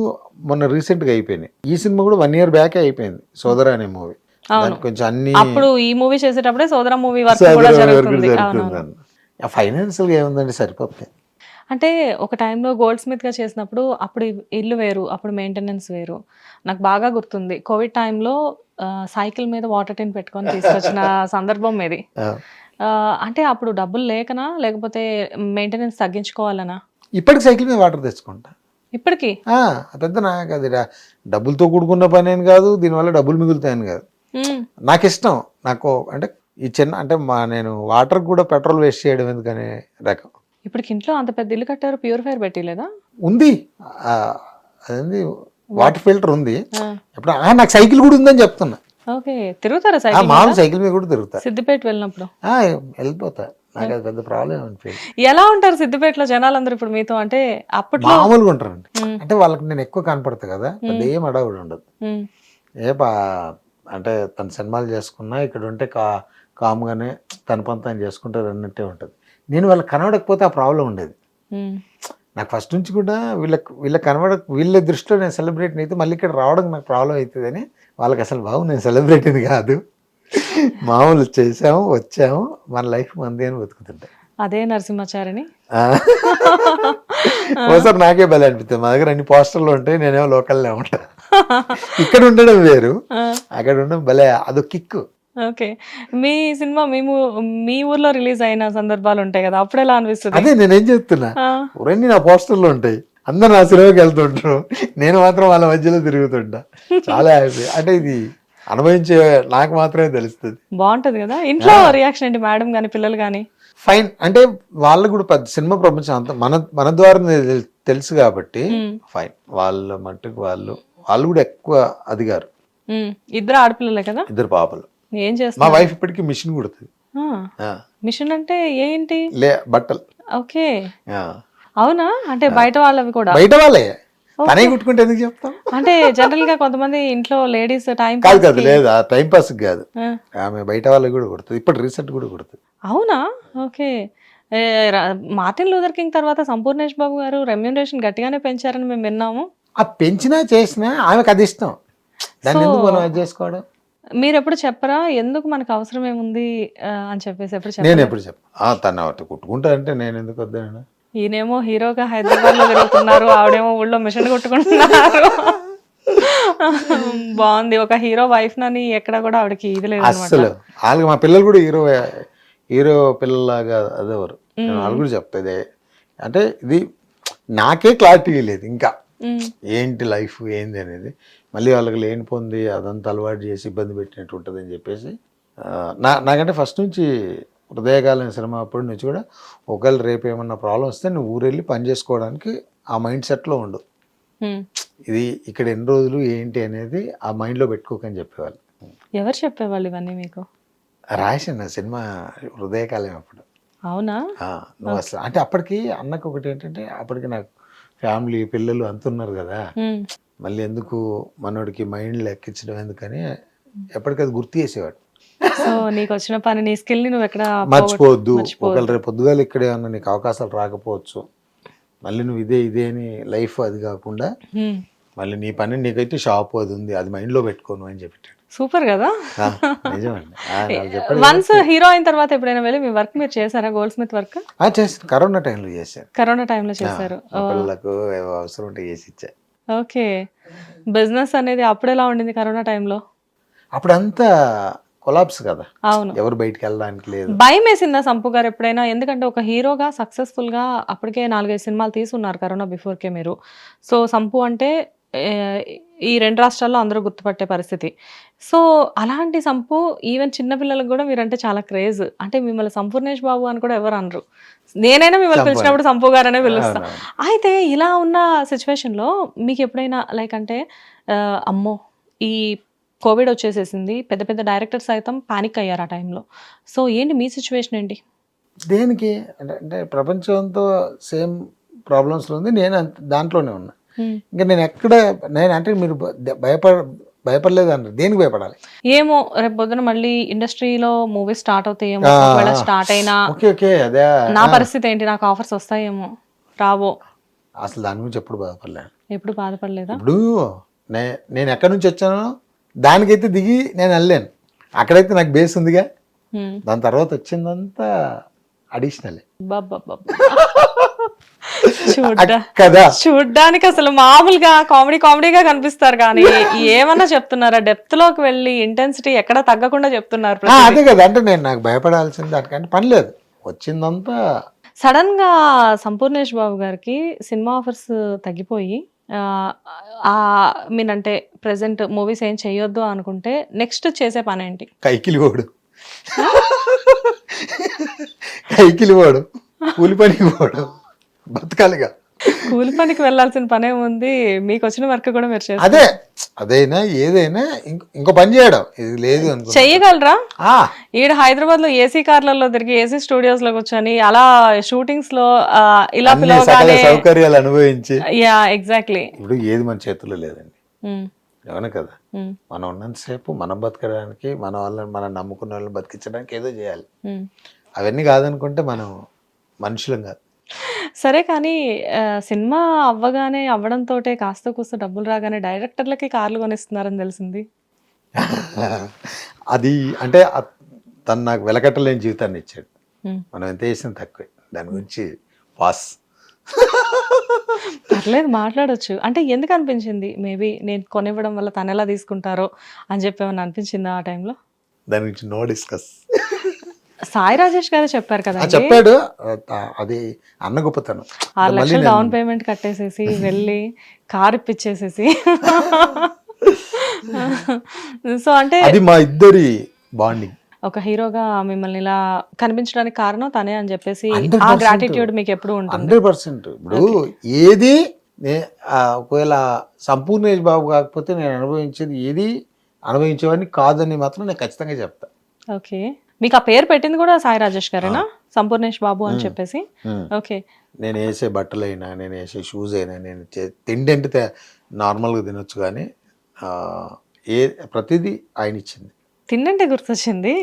మొన్న రీసెంట్ గా అయిపోయినాయి. ఈ సినిమా కూడా 1 year బ్యాక్ అయిపోయింది, సోదర అనే మూవీ. దానికి కొంచెం అన్ని అప్పుడు ఈ మూవీ చేసేటప్పుడే సోదర మూవీ వర్క్ కూడా జరుగుతుంది. అవునవును. ఫైనాన్షియల్ గా ఏముందండి, సరిపోతుంది. అంటే ఒక టైంలో గోల్డ్ స్మిత్ గా చేసినప్పుడు అప్పుడు ఇల్లు వేరు, అప్పుడు మెయింటెనెన్స్ వేరు. నాకు బాగా గుర్తుంది కోవిడ్ టైంలో సైకిల్ మీద వాటర్ టిన్ పెట్టుకొని తీసుకొచ్చిన సందర్భం ఇది. అంటే అప్పుడు డబ్బులు లేకనా లేకపోతే మెయింటెనెన్స్ తగ్గించుకోవాలనా? ఇప్పటికి సైకిల్ మీద వాటర్ తెచ్చుకుంటా. ఇప్పటికి పెద్ద నాకు అది డబ్బులతో కూడుకున్న పని ఏం కాదు, దీనివల్ల డబ్బులు మిగులుతాయని కాదు. నాకు ఇష్టం. నాకు అంటే ఈ చిన్న అంటే నేను వాటర్ కూడా పెట్రోల్ వేస్ట్ చేయడం ఎందుకనే రకం. ఇప్పటికి ఇంట్లో అంత పెద్ద ఇల్లు కట్టారు, ప్యూరిఫైర్ పెట్టలేదా? ఉంది, అదేంది వాటర్ ఫిల్టర్ ఉంది. ఎప్పుడు నాకు సైకిల్ కూడా ఉందని చెప్తున్నా. ఓకే, తిరుగుతారా సైకిల్? మామూలు సైకిల్ మీద కూడా తిరుగుతా. సిద్దిపేట వెళ్ళినప్పుడు వెళ్ళిపోతా. నాకు అది పెద్ద ప్రాబ్లం అనిపించింది. ఎలా ఉంటారు సిద్దిపేటలో జనాలందరూ ఇప్పుడు మీతో? అంటే అప్పట్లో మామూలుగా ఉంటారండి. అంటే వాళ్ళకి నేను ఎక్కువ కనపడతా కదా, పెద్ద ఏం అడవుడు ఉండదు. అంటే తన సినిమాలు చేసుకున్నా ఇక్కడ ఉంటే కామ్గానే తన పని తను చేసుకుంటారు అన్నట్టే ఉంటుంది. నేను వాళ్ళకి కనబడకపోతే ఆ ప్రాబ్లం ఉండేది నాకు ఫస్ట్ నుంచి కూడా. వీళ్ళ దృష్టిలో నేను సెలబ్రిటీని అయితే మళ్ళీ ఇక్కడ రావడం నాకు ప్రాబ్లం అవుతుందని వాళ్ళకి అసలు బాబు నేను సెలబ్రిటీని కాదు, మామూలు చేసాము వచ్చాము, మన లైఫ్ మంది అని బతుకుతుంటా. అదే నరసింహాచారిని ఓసారి నాకే బలి అనిపిస్తుంది. మా దగ్గర అన్ని పోస్టర్లు ఉంటాయి, నేనేమో లోకల్లో ఉంటా. ఇక్కడ ఉండడం వేరు, అక్కడ ఉండడం భలే అదొక కిక్కు. ఓకే, మీ సినిమా మీ ఊర్లో రిలీజ్ అయిన సందర్భాలు ఉంటాయి కదా, అప్పుడు ఎలా అనిపిస్తుంది? అదే నేనేం చెప్తున్నా, ఊరన్నీ నా పోస్టర్లు ఉంటాయి, అందరు నా సినిమాకి వెళ్తుంటారు, నేను మాత్రం వాళ్ళ మధ్యలో తిరుగుతుంటా. చాలా హ్యాపీ. అంటే ఇది అనుభవించే నాకు మాత్రమే తెలుస్తుంది. బాగుంటది కదా. ఇంట్లో రియాక్షన్ ఏంటి మేడం గానీ పిల్లలు గానీ? ఫైన్. అంటే వాళ్ళు కూడా పెద్ద సినిమా ప్రపంచం అంతా మన ద్వారా తెలుసు కాబట్టి ఫైన్. వాళ్ళ మట్టుకు వాళ్ళు కూడా ఎక్కువ అదిగారు. ఇద్దరు ఆడపిల్లలే కదా? ఇద్దరు పాపలు. ఏం చేస్తారు? మా వైఫ్ ఇప్పటికీ మిషన్ కుడుతుంది. మిషన్ అంటే ఏంటి? బట్టలు. ఓకే, అవునా? అంటే బయట వాళ్ళవి కూడా? బయట వాళ్ళే, తనే కుట్టుకుంటే ఎందుకు చెప్తాం. అంటే జనరల్ గా కొంతమంది ఇంట్లో లేడీస్ టైం కాదు లేదు, టైం పాస్ కాదు, ఆమె బయట వాళ్ళకి కూడా కుడుతుంది. ఇప్పుడు రీసెంట్ కూడా కుడుతుంది. అవునా? ఓకే. మార్టిన్ లూథర్ కింగ్ తర్వాత సంపూర్ణేష్ బాబు గారు రెమ్యూనరేషన్ గట్టిగానే పెంచారని మేము విన్నాము. ఆ పెంచినా చేసినా ఆమెకు అది ఇష్టం, దాన్ని ఎందుకు మనం అది చేసుకోవడం. మీరు ఎప్పుడు చెప్పరా ఎందుకు మనకు అవసరం ఏముంది అని చెప్పేసి? ఎప్పుడు నేను ఎప్పుడు చెప్పా, తను ఒకటి కుట్టుకుంటా అంటే నేను ఎందుకు వద్దాను. ఈయనేమో హీరోగా హైదరాబాద్ లో తిరుగుతున్నారు, ఆవిడేమో ఊళ్ళో మిషన్ కొట్టుకుంటున్నారు. బాగుంది. ఒక హీరో వైఫ్ నని ఎక్కడ కూడా ఆవిడకి ఇది లేదు అసలు. వాళ్ళకి మా పిల్లలు కూడా హీరో పిల్లలాగా అదేవారు. వాళ్ళు కూడా చెప్తాదే. అంటే ఇది నాకే క్లారిటీ లేదు ఇంకా ఏంటి లైఫ్ ఏంది అనేది. మళ్ళీ వాళ్ళకి లేని పొంది అదంతా అలవాటు చేసి ఇబ్బంది పెట్టినట్టు ఉంటుంది అని చెప్పేసి నాకంటే ఫస్ట్ నుంచి హృదయకాలం సినిమా అప్పటి నుంచి కూడా ఒకవేళ రేపు ఏమన్నా ప్రాబ్లం వస్తే నువ్వు ఊరెళ్ళి పని చేసుకోవడానికి ఆ మైండ్ సెట్లో ఉండు. ఇది ఇక్కడ ఎన్ని రోజులు ఏంటి అనేది ఆ మైండ్లో పెట్టుకోకని చెప్పేవాళ్ళు. ఎవరు చెప్పేవాళ్ళు ఇవన్నీ మీకు? రాసిన సినిమా హృదయకాలం అప్పుడు. అవునా? నువ్వు అసలు అంటే అప్పటికి అన్నకు ఒకటి ఏంటంటే అప్పటికి నాకు ఫ్యామిలీ పిల్లలు అంతున్నారు కదా, మళ్ళీ ఎందుకు మనోడికి మైండ్ లెక్కించడం ఎందుకని ఎప్పటికది గుర్తు చేసేవాడు. సో నీకు వచ్చిన పని, నీ స్కిల్ ని నువ్వు ఎక్కడ మర్చిపోవద్దు. ఒకవేళ రేపు పొద్దుగాలు ఇక్కడే ఏమన్నా నీకు అవకాశాలు రాకపోవచ్చు, మళ్ళీ నువ్వు ఇదే అని లైఫ్ అది కాకుండా మళ్ళీ నీ పని నీకైతే షాప్ అది ఉంది, అది మైండ్లో పెట్టుకోను అని చెప్పాడు. సూపర్ కదా. నిజమండి. వన్స్ హీరో అయిన తర్వాత ఎప్పుడైనా వెళ్ళి మీ వర్క్ మీరు చేశారా? గోల్డ్ స్మిత్ వర్క్ చేశాను, కరోనా టైంలో చేశాను. కరోనా టైంలో చేశారు. పిల్లలకు అవసరం ఉంటే చేసి ఇచ్చా. ఓకే, బిజినెస్ అనేది అప్పుడు ఎలా ఉండింది కరోనా టైంలో? అప్పుడంతా కొలాప్స్ కదా. అవును, ఎవరు బయటికి వెళ్ళడానికి లేదు. భయం వేసిందా సంపు గారు ఎప్పుడైనా? ఎందుకంటే ఒక హీరోగా సక్సెస్ఫుల్ గా అప్పటికే 4-5 సినిమాలు తీసుకున్నారు కరోనా బిఫోర్కే మీరు. సో సంపు అంటే ఈ 2 రాష్ట్రాల్లో అందరూ గుర్తుపట్టే పరిస్థితి. సో అలాంటి సంపు ఈవెన్ చిన్నపిల్లలకు కూడా మీరంటే చాలా క్రేజ్. అంటే మిమ్మల్ని సంపూర్ణేష్ బాబు అని కూడా ఎవరు అనరు. నేనైనా మిమ్మల్ని పిలిచినప్పుడు సంపు గారనే పిలుస్తా. అయితే ఇలా ఉన్న సిచ్యువేషన్లో మీకు ఎప్పుడైనా లైక్ అంటే అమ్మో ఈ కోవిడ్ వచ్చేసేసింది, పెద్ద పెద్ద డైరెక్టర్స్ సైతం పానిక్ అయ్యారు ఆ టైంలో. సో ఏంటి మీ సిచ్యువేషన్ ఏంటి? దేనికి అంటే ప్రపంచంతో సేమ్ ప్రాబ్లమ్స్లో ఉంది, నేను దాంట్లోనే ఉన్నా. ఇంకా నేను అంటే మీరు భయపడలేదు అన్నారు, దేనికి భయపడాలి? ఏమో రేపు పొద్దున మళ్ళీ ఇండస్ట్రీలో మూవీ స్టార్ట్ అవుతాయేమో, ఒకవేళ స్టార్ట్ అయినా అదే నా పరిస్థితి ఏంటి, నాకు ఆఫర్స్ వస్తాయేమో రావో. అసలు దాని గురించి ఎప్పుడు బాధపడలేదు. ఎప్పుడు బాధపడలేదా? ఇప్పుడు నేను ఎక్కడి నుంచి వచ్చానో దానికైతే దిగి నేను వెళ్ళాను. అక్కడైతే నాకు బేస్ ఉందిగా, ఉమ్. దాని తర్వాత వచ్చిందంతా అడిషనల్ బాబాబాబా. చూడ్డా కదా. చూడ్డానికి అసలు మామూలుగా కామెడీగా కనిపిస్తారు కానీ ఏమన్నా చెప్తున్నారా, డెప్త్ లోకి వెళ్ళి ఇంటెన్సిటీ ఎక్కడ తగ్గకుండా చెప్తున్నారు. అదే కదా, అంటే నేను నాకు భయపడాల్సింది దానికంటే పని లేదు, వచ్చిందంతా. సడన్ గా సంపూర్ణేష్ బాబు గారికి సినిమా ఆఫర్స్ తగ్గిపోయి మీనంటే ప్రెసెంట్ మూవీస్ ఏం చెయ్యొద్దు అనుకుంటే నెక్స్ట్ చేసే పని ఏంటి? కైకిలి వాడు కూలి పనికి పోడు, బతకాలిగా. కూలి పనికి వెళ్ళాల్సిన పనే ఉంది, మీకు వచ్చిన వర్క్ కూడా మీరు చేస్తారు. అదే అదైనా ఏదైనా ఇంకో పని చేయడం ఇది లేదు అనుకో. చెయ్యగలరా? ఈడ హైదరాబాద్ లో ఏసీ కార్లలో తిరిగి ఏసీ స్టూడియోస్ లో కూర్చొని అలా షూటింగ్స్ లో ఇలా పిలవగానే సౌకర్యాలు అనుభవించి. Yeah exactly. ఇప్పుడు ఏది మన చేతుల్లో లేదండి, అవును కదా. మనం ఉన్నంతసేపు మనం బతకడానికి, మన వాళ్ళని మనం నమ్ముకున్న వాళ్ళని బతికించడానికి ఏదో చేయాలి. అవన్నీ కాదనుకుంటే మనం మనుషులం కాదు. సరే కానీ సినిమా అవ్వడంతో కాస్త కూస్త డబ్బులు రాగానే డైరెక్టర్లకి కార్లు కొనిస్తున్నారని తెలిసింది. అది అంటే తను నాకు వెలకట్టలేని జీవితాన్ని ఇచ్చాడు. మనం ఎంత చేసినా తక్కువే, దాని గురించి పాస్. పర్లేదు మాట్లాడొచ్చు. అంటే ఎందుకు అనిపించింది? మేబీ నేను కొనివ్వడం వల్ల తను ఎలా తీసుకుంటారో అని చెప్పి ఏమన్నా అనిపించిందా ఆ టైంలో? దాని గురించి నో డిస్కస్. సాయి రాజేష్ గారే చెప్పారు కదా, చెప్పాడు. అది అన్న గొప్పతనం. 6 లక్షలు డౌన్ పేమెంట్ కట్టేసేసి వెళ్ళి కార్ ఇప్పించేసేసి. సో అంటే అది మా ఇద్దరి బాండింగ్. ఒక హీరోగా మిమ్మల్ని ఇలా కనిపించడానికి కారణం తనే అని చెప్పేసి ఆ గ్రాటిట్యూడ్ మీకు ఎప్పుడు ఉంటుంది? 100%. ఇప్పుడు ఏది ఒకవేళ సంపూర్ణేష్ బాబు కాకపోతే నేను అనుభవించేది ఏది అనుభవించేవాడిని కాదని మాత్రం నేను ఖచ్చితంగా చెప్తా. ఓకే, మీకు ఆ పేరు పెట్టింది కూడా సాయి రాజేష్ గారేనా, సంపూర్ణేష్ బాబు అని చెప్పేసి? ఓకే. నేను వేసే బట్టలైనా, నేను వేసే షూస్ అయినా, నేను తిండి అంటే నార్మల్గా తినొచ్చు కానీ ప్రతిదీ ఆయన ఇచ్చింది. తిన్నంటే గుర్తొచ్చింది,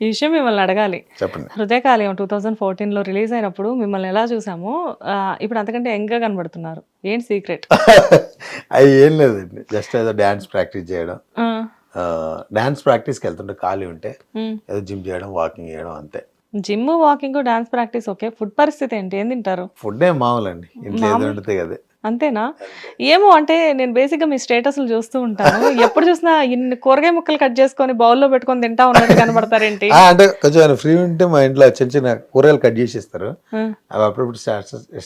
ఈ విషయం మిమ్మల్ని అడగాలి. చెప్పండి. హృదయకాలయం 2014లో రిలీజ్ అయినప్పుడు మిమ్మల్ని ఎలా చూసామో ఇప్పుడు అంతకంటే యంగ్గా కనబడుతున్నారు. ఏంటి సీక్రెట్? అది ఏం లేదండి, జస్ట్ ఏదో డాన్స్ ప్రాక్టీస్ చేయడం. డాన్స్ ప్రాక్టీస్కి వెళ్తుంటే ఖాళీ ఉంటే ఏదో జిమ్ చేయడం, వాకింగ్ చేయడం, అంతే. Gym, walking, dance practice okay. Food పరిస్థితి ఏంటి? ఏం తింటారు? ఫుడ్ ఏం మామూలండి, ఇంట్లో ఏదో ఉంటే కదా. అంతేనా? ఏమో అంటే నేను బేసిక్గా మీ స్టేటస్లు చూస్తూ ఉంటాను, ఎప్పుడు చూసినా ఇన్ని కూరగాయ ముక్కలు కట్ చేసుకొని బౌల్లో పెట్టుకొని తింటా ఉన్నట్టు కనబడతారేంటి? అంటే కొంచెం ఫ్రీ ఉంటే మా ఇంట్లో చిన్న చిన్న కూరగాయలు కట్ చేసి ఇస్తారు, అవి అప్పుడప్పుడు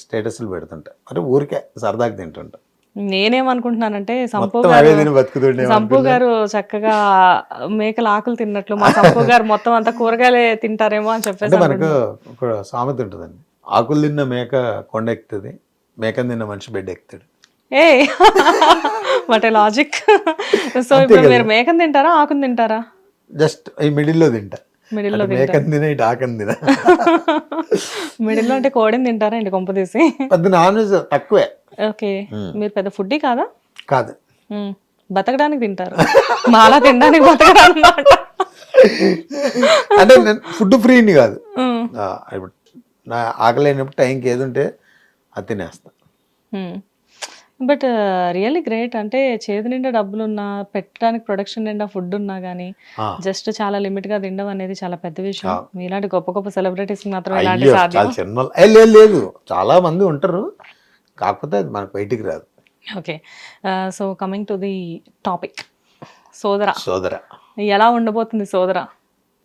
స్టేటస్లు పెడుతుంటా, అంటే ఊరికే సరదాగా తింటుంటా. నేనేమనుకుంటున్నానంటే సంపు గారు చక్కగా మేకల ఆకులు తిన్నట్లు మా సంపు గారు మొత్తం అంతా కూరగాయలే తింటారేమో అని చెప్పేసి. మనకు ఒక సామెత ఉంటుందండి, ఆకులు తిన్న మేక కొండ ఎక్కుతుంది, మేకను తిన్న మనిషి బెడ్ ఎక్కుతాడు. A what a logic. So ఇప్పుడు మీరు మేకను తింటారా, ఆకుని తింటారా? జస్ట్ ఈ మిడిల్లో తింటా. మిడిల్లో మేకను తిన, ఇటు ఆకని తిన. మిడిల్లో అంటే కోడిని తింటారా అండి కొంప తీసి? పెద్ద నాన్ వెజ్ తక్కువే. ఓకే, మీరు పెద్ద ఫుడ్డీ కాదా? కాదు, బతకడానికి తింటారు, మాలా తినడానికి బతకడం అన్నమాట. అంటే నేను ఫుడ్ ఫ్రీని కాదు, ఇప్పుడు నా ఆకలి అయినప్పుడు టైంకి ఏది ఉంటే అది తినేస్తా. But really great. అంటే చేతి నిండా డబ్బులున్నా, పెట్టడానికి ప్రొడక్షన్ నిండా ఫుడ్ ఉన్నా కానీ జస్ట్ చాలా లిమిట్ గా తినడం అనేది చాలా పెద్ద విషయం. ఇలాంటి గొప్ప గొప్ప సెలబ్రిటీస్ మాత్రం ఇలాంటి సాధ్యం లేదు, చాలా మంది ఉంటారు, కాకపోతే అది మనకు బయటికి రాదు. Okay, so coming to the topic, సోదర ఎలా ఉండబోతుంది సోదర?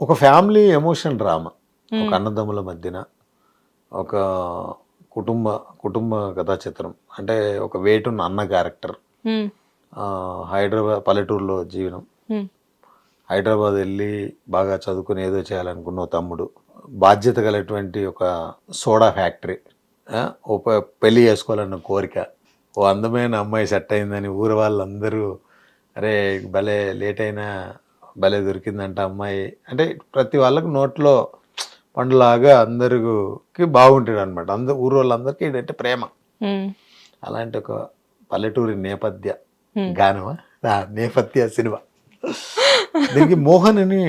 ఒక ఫ్యామిలీ ఎమోషన్ డ్రామా, ఒక అన్నదమ్ముల మధ్యన ఒక కుటుంబ కథా చిత్రం. అంటే ఒక వేటున్న అన్న క్యారెక్టర్, హైదరాబాద్ పల్లెటూరులో జీవనం, హైదరాబాద్ వెళ్ళి బాగా చదువుకుని ఏదో చేయాలనుకున్న తమ్ముడు, బాధ్యత కలిగినటువంటి ఒక సోడా ఫ్యాక్టరీ, ఓ పెళ్లి చేసుకోవాలన్న కోరిక, ఓ అందమైన అమ్మాయి సెట్ అయిందని ఊరు వాళ్ళందరూ అరే భలే లేట్ అయినా భలే దొరికిందంట అమ్మాయి అంటే, ప్రతి వాళ్ళకి నోట్లో పండులాగా అందరికి బాగుంటాడు అనమాట. ఊరు వాళ్ళందరికీ ఏంటంటే ప్రేమ. అలాంటి ఒక పల్లెటూరి నేపథ్య గానమా నేపథ్య సినిమా. దీనికి మోహన్ అని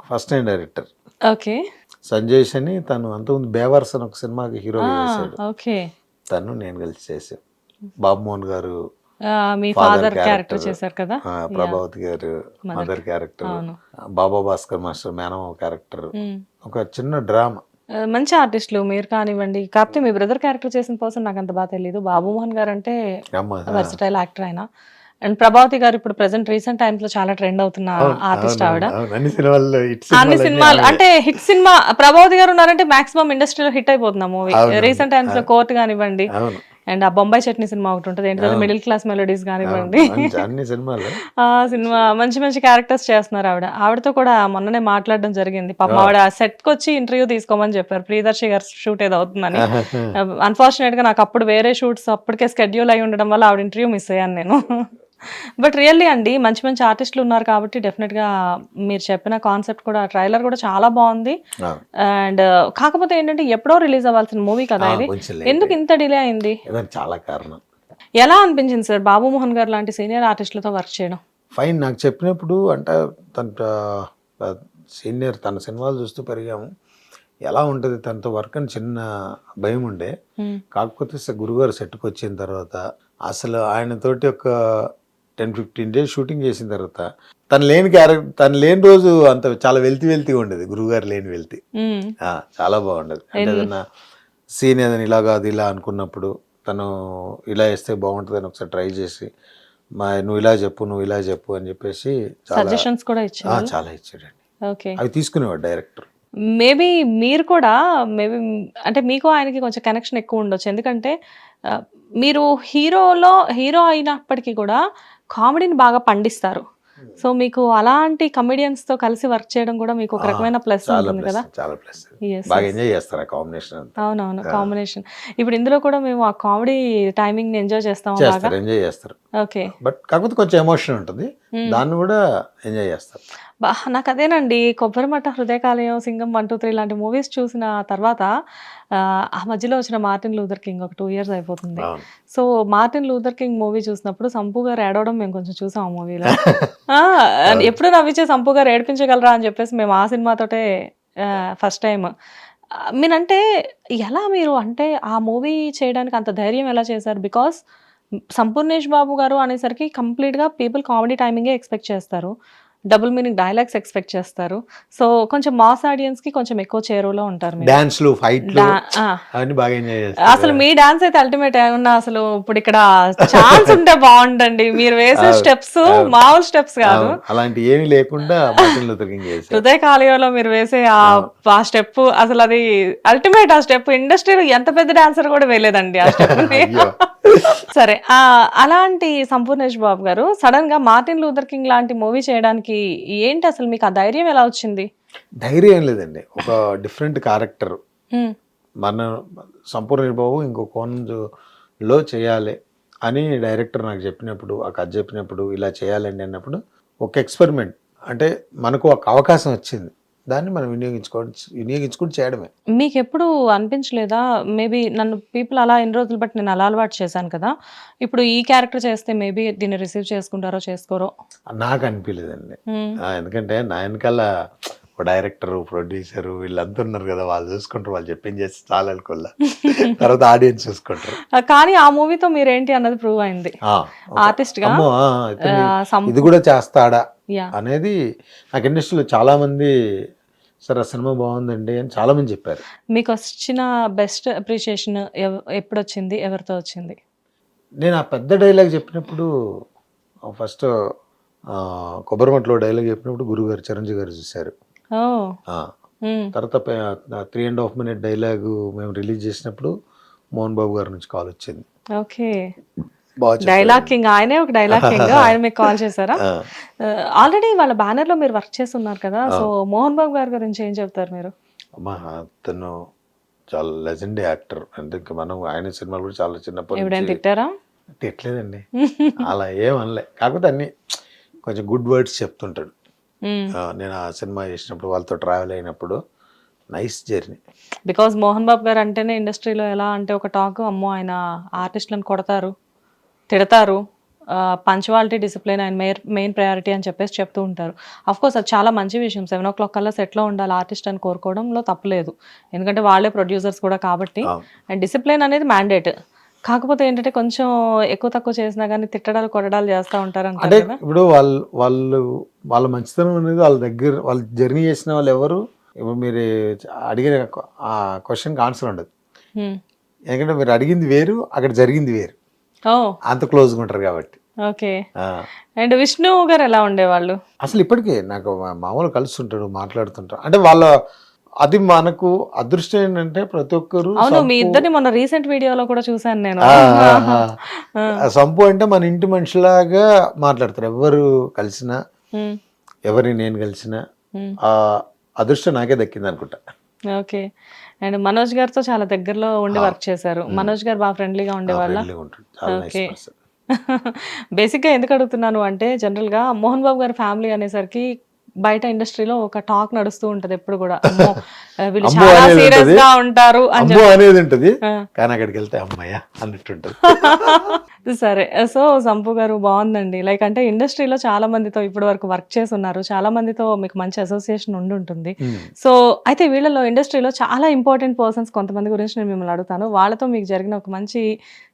first time director. Okay. Sanjay అని తను అంతకుముందు బేవర్స్ అని ఒక సినిమాకి హీరో చేశాడు, ఓకే. తను నేను కలిసి చేసాం. బాబు మోహన్ గారు మీ Father ఫాదర్ character. క్యారెక్టర్ చేశారు కదా. ప్రభావతి గారు మదర్ క్యారెక్టర్, అవును. బాబా భాస్కర్ మాస్టర్ మేనమామ క్యారెక్టర్, మ్మ్. ఒక చిన్న డ్రామా. మంచి ఆర్టిస్టులు మీరు కానివ్వండి. కాకపోతే మీ బ్రదర్ క్యారెక్టర్ చేసిన పర్సన్ నాకు అంత బాగా తెలియదు. బాబు మోహన్ గారు అంటే వర్సటైల్ యాక్టర్ ఆయన. అండ్ ప్రభావతి గారు ఇప్పుడు ప్రెసెంట్ రీసెంట్ టైమ్స్ లో చాలా ట్రెండ్ అవుతున్న ఆర్టిస్ట్ ఆవిడ. అన్ని సినిమాల్లో అన్ని సినిమాలు అంటే హిట్ సినిమా ప్రభావతి గారు ఉన్నారంటే మాక్సిమం ఇండస్ట్రీలో హిట్ అయిపోతుంది ఆ మూవీ. రీసెంట్ టైమ్స్ లో కోర్ట్ కానివ్వండి, అండ్ ఆ బొంబాయి చట్నీ సినిమా ఒకటి ఉంటుంది ఏంటంటే మిడిల్ క్లాస్ మెలోడీస్ కానివ్వండి, అన్ని సినిమాలు ఆ సినిమా మంచి మంచి క్యారెక్టర్స్ చేస్తున్నారు ఆవిడ. ఆవిడతో కూడా మొన్ననే మాట్లాడడం జరిగింది. పాపం ఆవిడ సెట్ కి వచ్చి ఇంటర్వ్యూ తీసుకోమని చెప్పారు. ప్రియదర్శి గారు షూట్ ఏదో అవుతుందని. అన్ఫార్చునేట్ గా నాకు అప్పుడు వేరే షూట్స్ అప్పటికే స్కెడ్యూల్ అయి ఉండడం వల్ల ఆవిడ ఇంటర్వ్యూ మిస్ అయ్యాను నేను. బట్ రియల్లీ అండి మంచి మంచి ఆర్టిస్టులు ఉన్నారు కాబట్టి డెఫినెట్ గా మీరు చెప్పిన కాన్సెప్ట్ కూడా ట్రైలర్ కూడా చాలా బాగుంది. అండ్ కాకపోతే ఏంటంటే ఎప్పుడో రిలీజ్ అవ్వాల్సిన మూవీ కదా ఇది, ఎందుకు ఇంత డిలే అయింది? చాలా కారణం. ఎలా అనిపించింది సార్ బాబు మోహన్ గారు లాంటి సీనియర్ ఆర్టిస్టులతో వర్క్ చేయడం? ఫైన్, నాకు చెప్పినప్పుడు అంటే తన సీనియర్, తన సినిమాలు చూస్తూ పెరిగాము, ఎలా ఉంటుంది తనతో వర్క్ అని చిన్న భయం ఉండే. కాకపోతే గురుగారు సెట్కి వచ్చిన తర్వాత అసలు ఆయనతోటి ఒక 10-15 days షూటింగ్ చేసిన తర్వాత తను లేని రోజు అంత చాలా వెళ్తీ ఉండేది. గురువుగారు లేని వెళ్తీ చాలా బాగుండేది. అంటే ఏదన్నా సీన్ ఏదైనా ఇలా కాదు ఇలా అనుకున్నప్పుడు తను ఇలా వేస్తే బాగుంటుంది అని ఒకసారి ట్రై చేసి నువ్వు ఇలా చెప్పు అని చెప్పేసి సజెషన్స్ కూడా ఇచ్చారు. చాలా ఇచ్చాడండి. ఓకే, అవి తీసుకునేవాడు డైరెక్టర్. మేబీ మీరు కూడా అంటే మీకు ఆయనకి కొంచెం కనెక్షన్ ఎక్కువ ఉండొచ్చు. ఎందుకంటే మీరు హీరో అయినప్పటికీ కూడా కామెడీని బాగా పండిస్తారు. సో మీకు అలాంటి కమెడియన్స్ తో కలిసి వర్క్ చేయడం కూడా మీకు ఒక రకమైన ప్లస్ ఉంటుంది కదా. చాలా ప్లస్. బాగా ఎంజాయ్ చేస్తారు ఆ కాంబినేషన్. అవునవును, కాంబినేషన్. ఇప్పుడు ఇందులో కూడా మేము ఆ కామెడీ టైమింగ్ ని ఎంజాయ్ చేస్తాం. ఎంజాయ్ చేస్తారు. ఓకే, బట్ కాకపోతే కొంచెం ఎమోషన్ ఉంటుంది, దాన్ని కూడా ఎంజాయ్ చేస్తారు. నాకు అదేనండి, కొబ్బరిమట్ట, హృదయకాలయం, సింగం 1, 2, 3 లాంటి మూవీస్ చూసిన తర్వాత ఆ మధ్యలో వచ్చిన మార్టిన్ లూథర్ కింగ్ ఒక 2 years అయిపోతుంది. So Martin Luther king movie చూసినప్పుడు సంపు గారు ఏడవడం మేము కొంచెం చూసాం ఆ మూవీలో. ఎప్పుడు నవ్వించే సంపు గారు ఏడిపించగలరా అని చెప్పేసి మేము ఆ సినిమాతోటే ఫస్ట్ టైం. మీరంటే ఎలా మీరు అంటే ఆ మూవీ చేయడానికి అంత ధైర్యం ఎలా చేశారు? బికాస్ సంపూర్ణేష్ బాబు గారు అనేసరికి కంప్లీట్గా పీపుల్ కామెడీ టైమింగే ఎక్స్పెక్ట్ చేస్తారు, డబుల్ మీనింగ్ డైలాగ్స్ ఎక్స్పెక్ట్ చేస్తారు. సో కొంచెం మాస్ ఆడియన్స్ కి కొంచెం ఎక్కువ చేరువలో ఉంటారు. డాన్స్లు, ఫైట్లు అవన్నీ బాగా ఎంజాయ్ చేస్తారు. అసలు మీ డాన్స్ అయితే అల్టిమేట్ ఏమన్నా అసలు ఇప్పుడు ఇక్కడ ఛాన్స్ ఉంటే బాగుండండి. మీరు వేసే స్టెప్స్ మామూలు స్టెప్స్ కాదు, అలాంటి ఏమీ లేకుండా హృదయ కాలేయంలో మీరు వేసే ఆ స్టెప్ అసలు అది అల్టిమేట్. ఆ స్టెప్ ఇండస్ట్రీలో ఎంత పెద్ద డాన్సర్ కూడా వేయలేదండి ఆ స్టెప్. సరే, అలాంటి సంపూర్ణేష్ బాబు గారు సడన్ గా మార్టిన్ లూథర్ కింగ్ లాంటి మూవీ చేయడానికి ఏంటి అసలు మీకు ఆ ధైర్యం ఎలా వచ్చింది? ధైర్యం ఏం లేదండి, ఒక డిఫరెంట్ క్యారెక్టర్ మన సంపూర్ణేష్ బాబు ఇంకో కోణంలో చేయాలి అని డైరెక్టర్ నాకు చెప్పినప్పుడు, ఆ కథ చెప్పినప్పుడు ఇలా చేయాలండి అన్నప్పుడు ఒక ఎక్స్పెరిమెంట్ అంటే మనకు ఒక అవకాశం వచ్చింది, దాన్ని మనం వినియోగించుకొని చేయడమే. మీకు ఎప్పుడు అనిపించలేదా మేబీ నన్ను పీపుల్ అలా ఎన్ని రోజులు బట్టి నేను అలా అలవాటు చేశాను కదా, ఇప్పుడు ఈ క్యారెక్టర్ చేస్తే మేబీ దీన్ని రిసీవ్ చేసుకుంటారో చేసుకోరో? నాకు అనిపించలేదండి. ఎందుకంటే నా వెనకాల డైరెక్టర్, ప్రొడ్యూసర్ వీళ్ళంతా ఉన్నారు కదా, వాళ్ళు చూసుకుంటారు, వాళ్ళు చెప్పింది చేసి చాలా అనుకోలే, తర్వాత ఆడియన్స్ చూసుకుంటారు. కానీ ఆ మూవీతో మీరేంటి అన్నది ప్రూవ్ అయింది ఆర్టిస్ట్ గా. ఇది కూడా చేస్తాడా అనేది నాకు ఇండస్ట్రీలో చాలా మంది సార్ ఆ సినిమా బాగుందండి అని చాలా మంది చెప్పారు. మీకు వచ్చిన బెస్ట్ అప్రిషియేషన్ ఎప్పుడు వచ్చింది, ఎవరితో వచ్చింది? నేను ఆ పెద్ద డైలాగ్ చెప్పినప్పుడు, ఫస్ట్ కొబ్బరిమట్లో డైలాగ్ చెప్పినప్పుడు గురుగారు చిరంజీవి గారు చూశారు. తర్వాత 3.5 minute డైలాగు మేము రిలీజ్ చేసినప్పుడు మోహన్ బాబు గారి నుంచి కాల్ వచ్చింది. ఓకే, డైలాగ్ కింగ్ ఆయనే, ఒక డైలాగ్ కింగ్ ఆయన మీకు కాల్ చేశారా? ఆల్రెడీ వాళ్ళ బ్యానర్ లో మీరు వర్క్ చేస్తున్నారు కదా, సో మోహన్ బాబు గారి గురించి ఏం చెప్తారు మీరు? అతను చాలా లెజెండరీ యాక్టర్. అంటే మనం ఆయన సినిమాలు కూడా చాలా చిన్నప్పుడు తిట్టారా? తిట్టలేదండి, అలా ఏమనలే. కాకపోతే అన్ని కొంచెం గుడ్ వర్డ్స్ చెప్తుంటాడు. నేను ఆ సినిమా చేసినప్పుడు వాళ్ళతో ట్రావెల్ అయినప్పుడు nice journey. Because Mohan Babu గారు అంటేనే ఇండస్ట్రీలో ఎలా అంటే ఒక టాక్, అమ్మో ఆయన ఆర్టిస్టులను కొడతారు, తిడతారు, పంచువాలిటీ, డిసిప్లిన్ ఆయన మెయిన్ ప్రయారిటీ అని చెప్పేసి చెప్తూ ఉంటారు. అఫ్కోర్స్ అది చాలా మంచి విషయం. 7 o'clock కల్లా సెట్లో ఉండాలి ఆర్టిస్ట్ అని కోరుకోవడంలో తప్పలేదు, ఎందుకంటే వాళ్ళే ప్రొడ్యూసర్స్ కూడా కాబట్టి. అండ్ డిసిప్లిన్ అనేది మ్యాండేట్. కాకపోతే ఏంటంటే కొంచెం ఎక్కువ తక్కువ చేసినా కానీ తిట్టడాలు కొట్టడాలు చేస్తూ ఉంటారు అంటే అంటారు కదా. ఇప్పుడు వాళ్ళ మంచితనం అనేది వాళ్ళ దగ్గర వాళ్ళు జర్నీ చేసిన వాళ్ళు ఎవరు, ఇప్పుడు మీరు అడిగిన ఆ క్వశ్చన్కి ఆన్సర్ ఉండదు. ఉమ్. ఎందుకంటే మీరు అడిగింది వేరు, అక్కడ జరిగింది వేరు, ఓ అంత క్లోజ్గా ఉంటారు కాబట్టి. ఓకే. అండ్ విష్ణు గారు ఎలా ఉండేవాళ్ళు? అసలు ఇప్పటికే నాకు మామూలు కలుస్తుంటాడు, మాట్లాడుతుంటాడు. అంటే వాళ్ళ అది మనకు అదృష్టం ఏంటంటే ప్రతి ఒక్కరు అవును, మీ ఇద్దరిని మొన్న రీసెంట్ వీడియోలో కూడా చూసాను నేను. సంపు అంటే మన ఇంటి మనిషిలాగా మాట్లాడతారు. ఎవరు కలిసినా, ఉమ్. ఎవరిని నేను కలిసినా ఉమ్. ఆ అదృష్టం నాకే దక్కింది అనుకుంటా. ఓకే. అండ్ మనోజ్ గారితో చాలా దగ్గరలో ఉండి వర్క్ చేశారు. మనోజ్ గారు బాగా ఫ్రెండ్లీగా ఉండేవాళ్ళ? ఫ్రెండ్లీగా ఉంటాడు, చాలా నైస్ ఓకే. పర్సన్. బేసిక్గా ఎందుకు అడుగుతున్నాను అంటే జనరల్గా మోహన్ బాబు గారి ఫ్యామిలీ అనేసరికి బయట ఇండస్ట్రీలో ఒక టాక్ నడుస్తూ ఉంటది ఎప్పుడు కూడా, అమ్మో, వీళ్ళు అమ్మో చాలా అనేది సీరియస్ ఉంటది. గా ఉంటారు అని అమ్మో అనేది ఉంటుంది, ఆ. కానీ అక్కడికి వెళ్తే అమ్మయ్య అన్నట్టుంటది. సరే. సో సంపు గారు బాగుందండి. లైక్ అంటే ఇండస్ట్రీలో చాలా మందితో ఇప్పటి వరకు వర్క్ చేసి ఉన్నారు, చాలా మందితో మీకు మంచి అసోసియేషన్ ఉండి ఉంటుంది. సో అయితే వీళ్ళలో ఇండస్ట్రీలో చాలా ఇంపార్టెంట్ పర్సన్స్ కొంతమంది గురించి నేను మిమ్మల్ని అడుగుతాను. వాళ్ళతో మీకు జరిగిన ఒక మంచి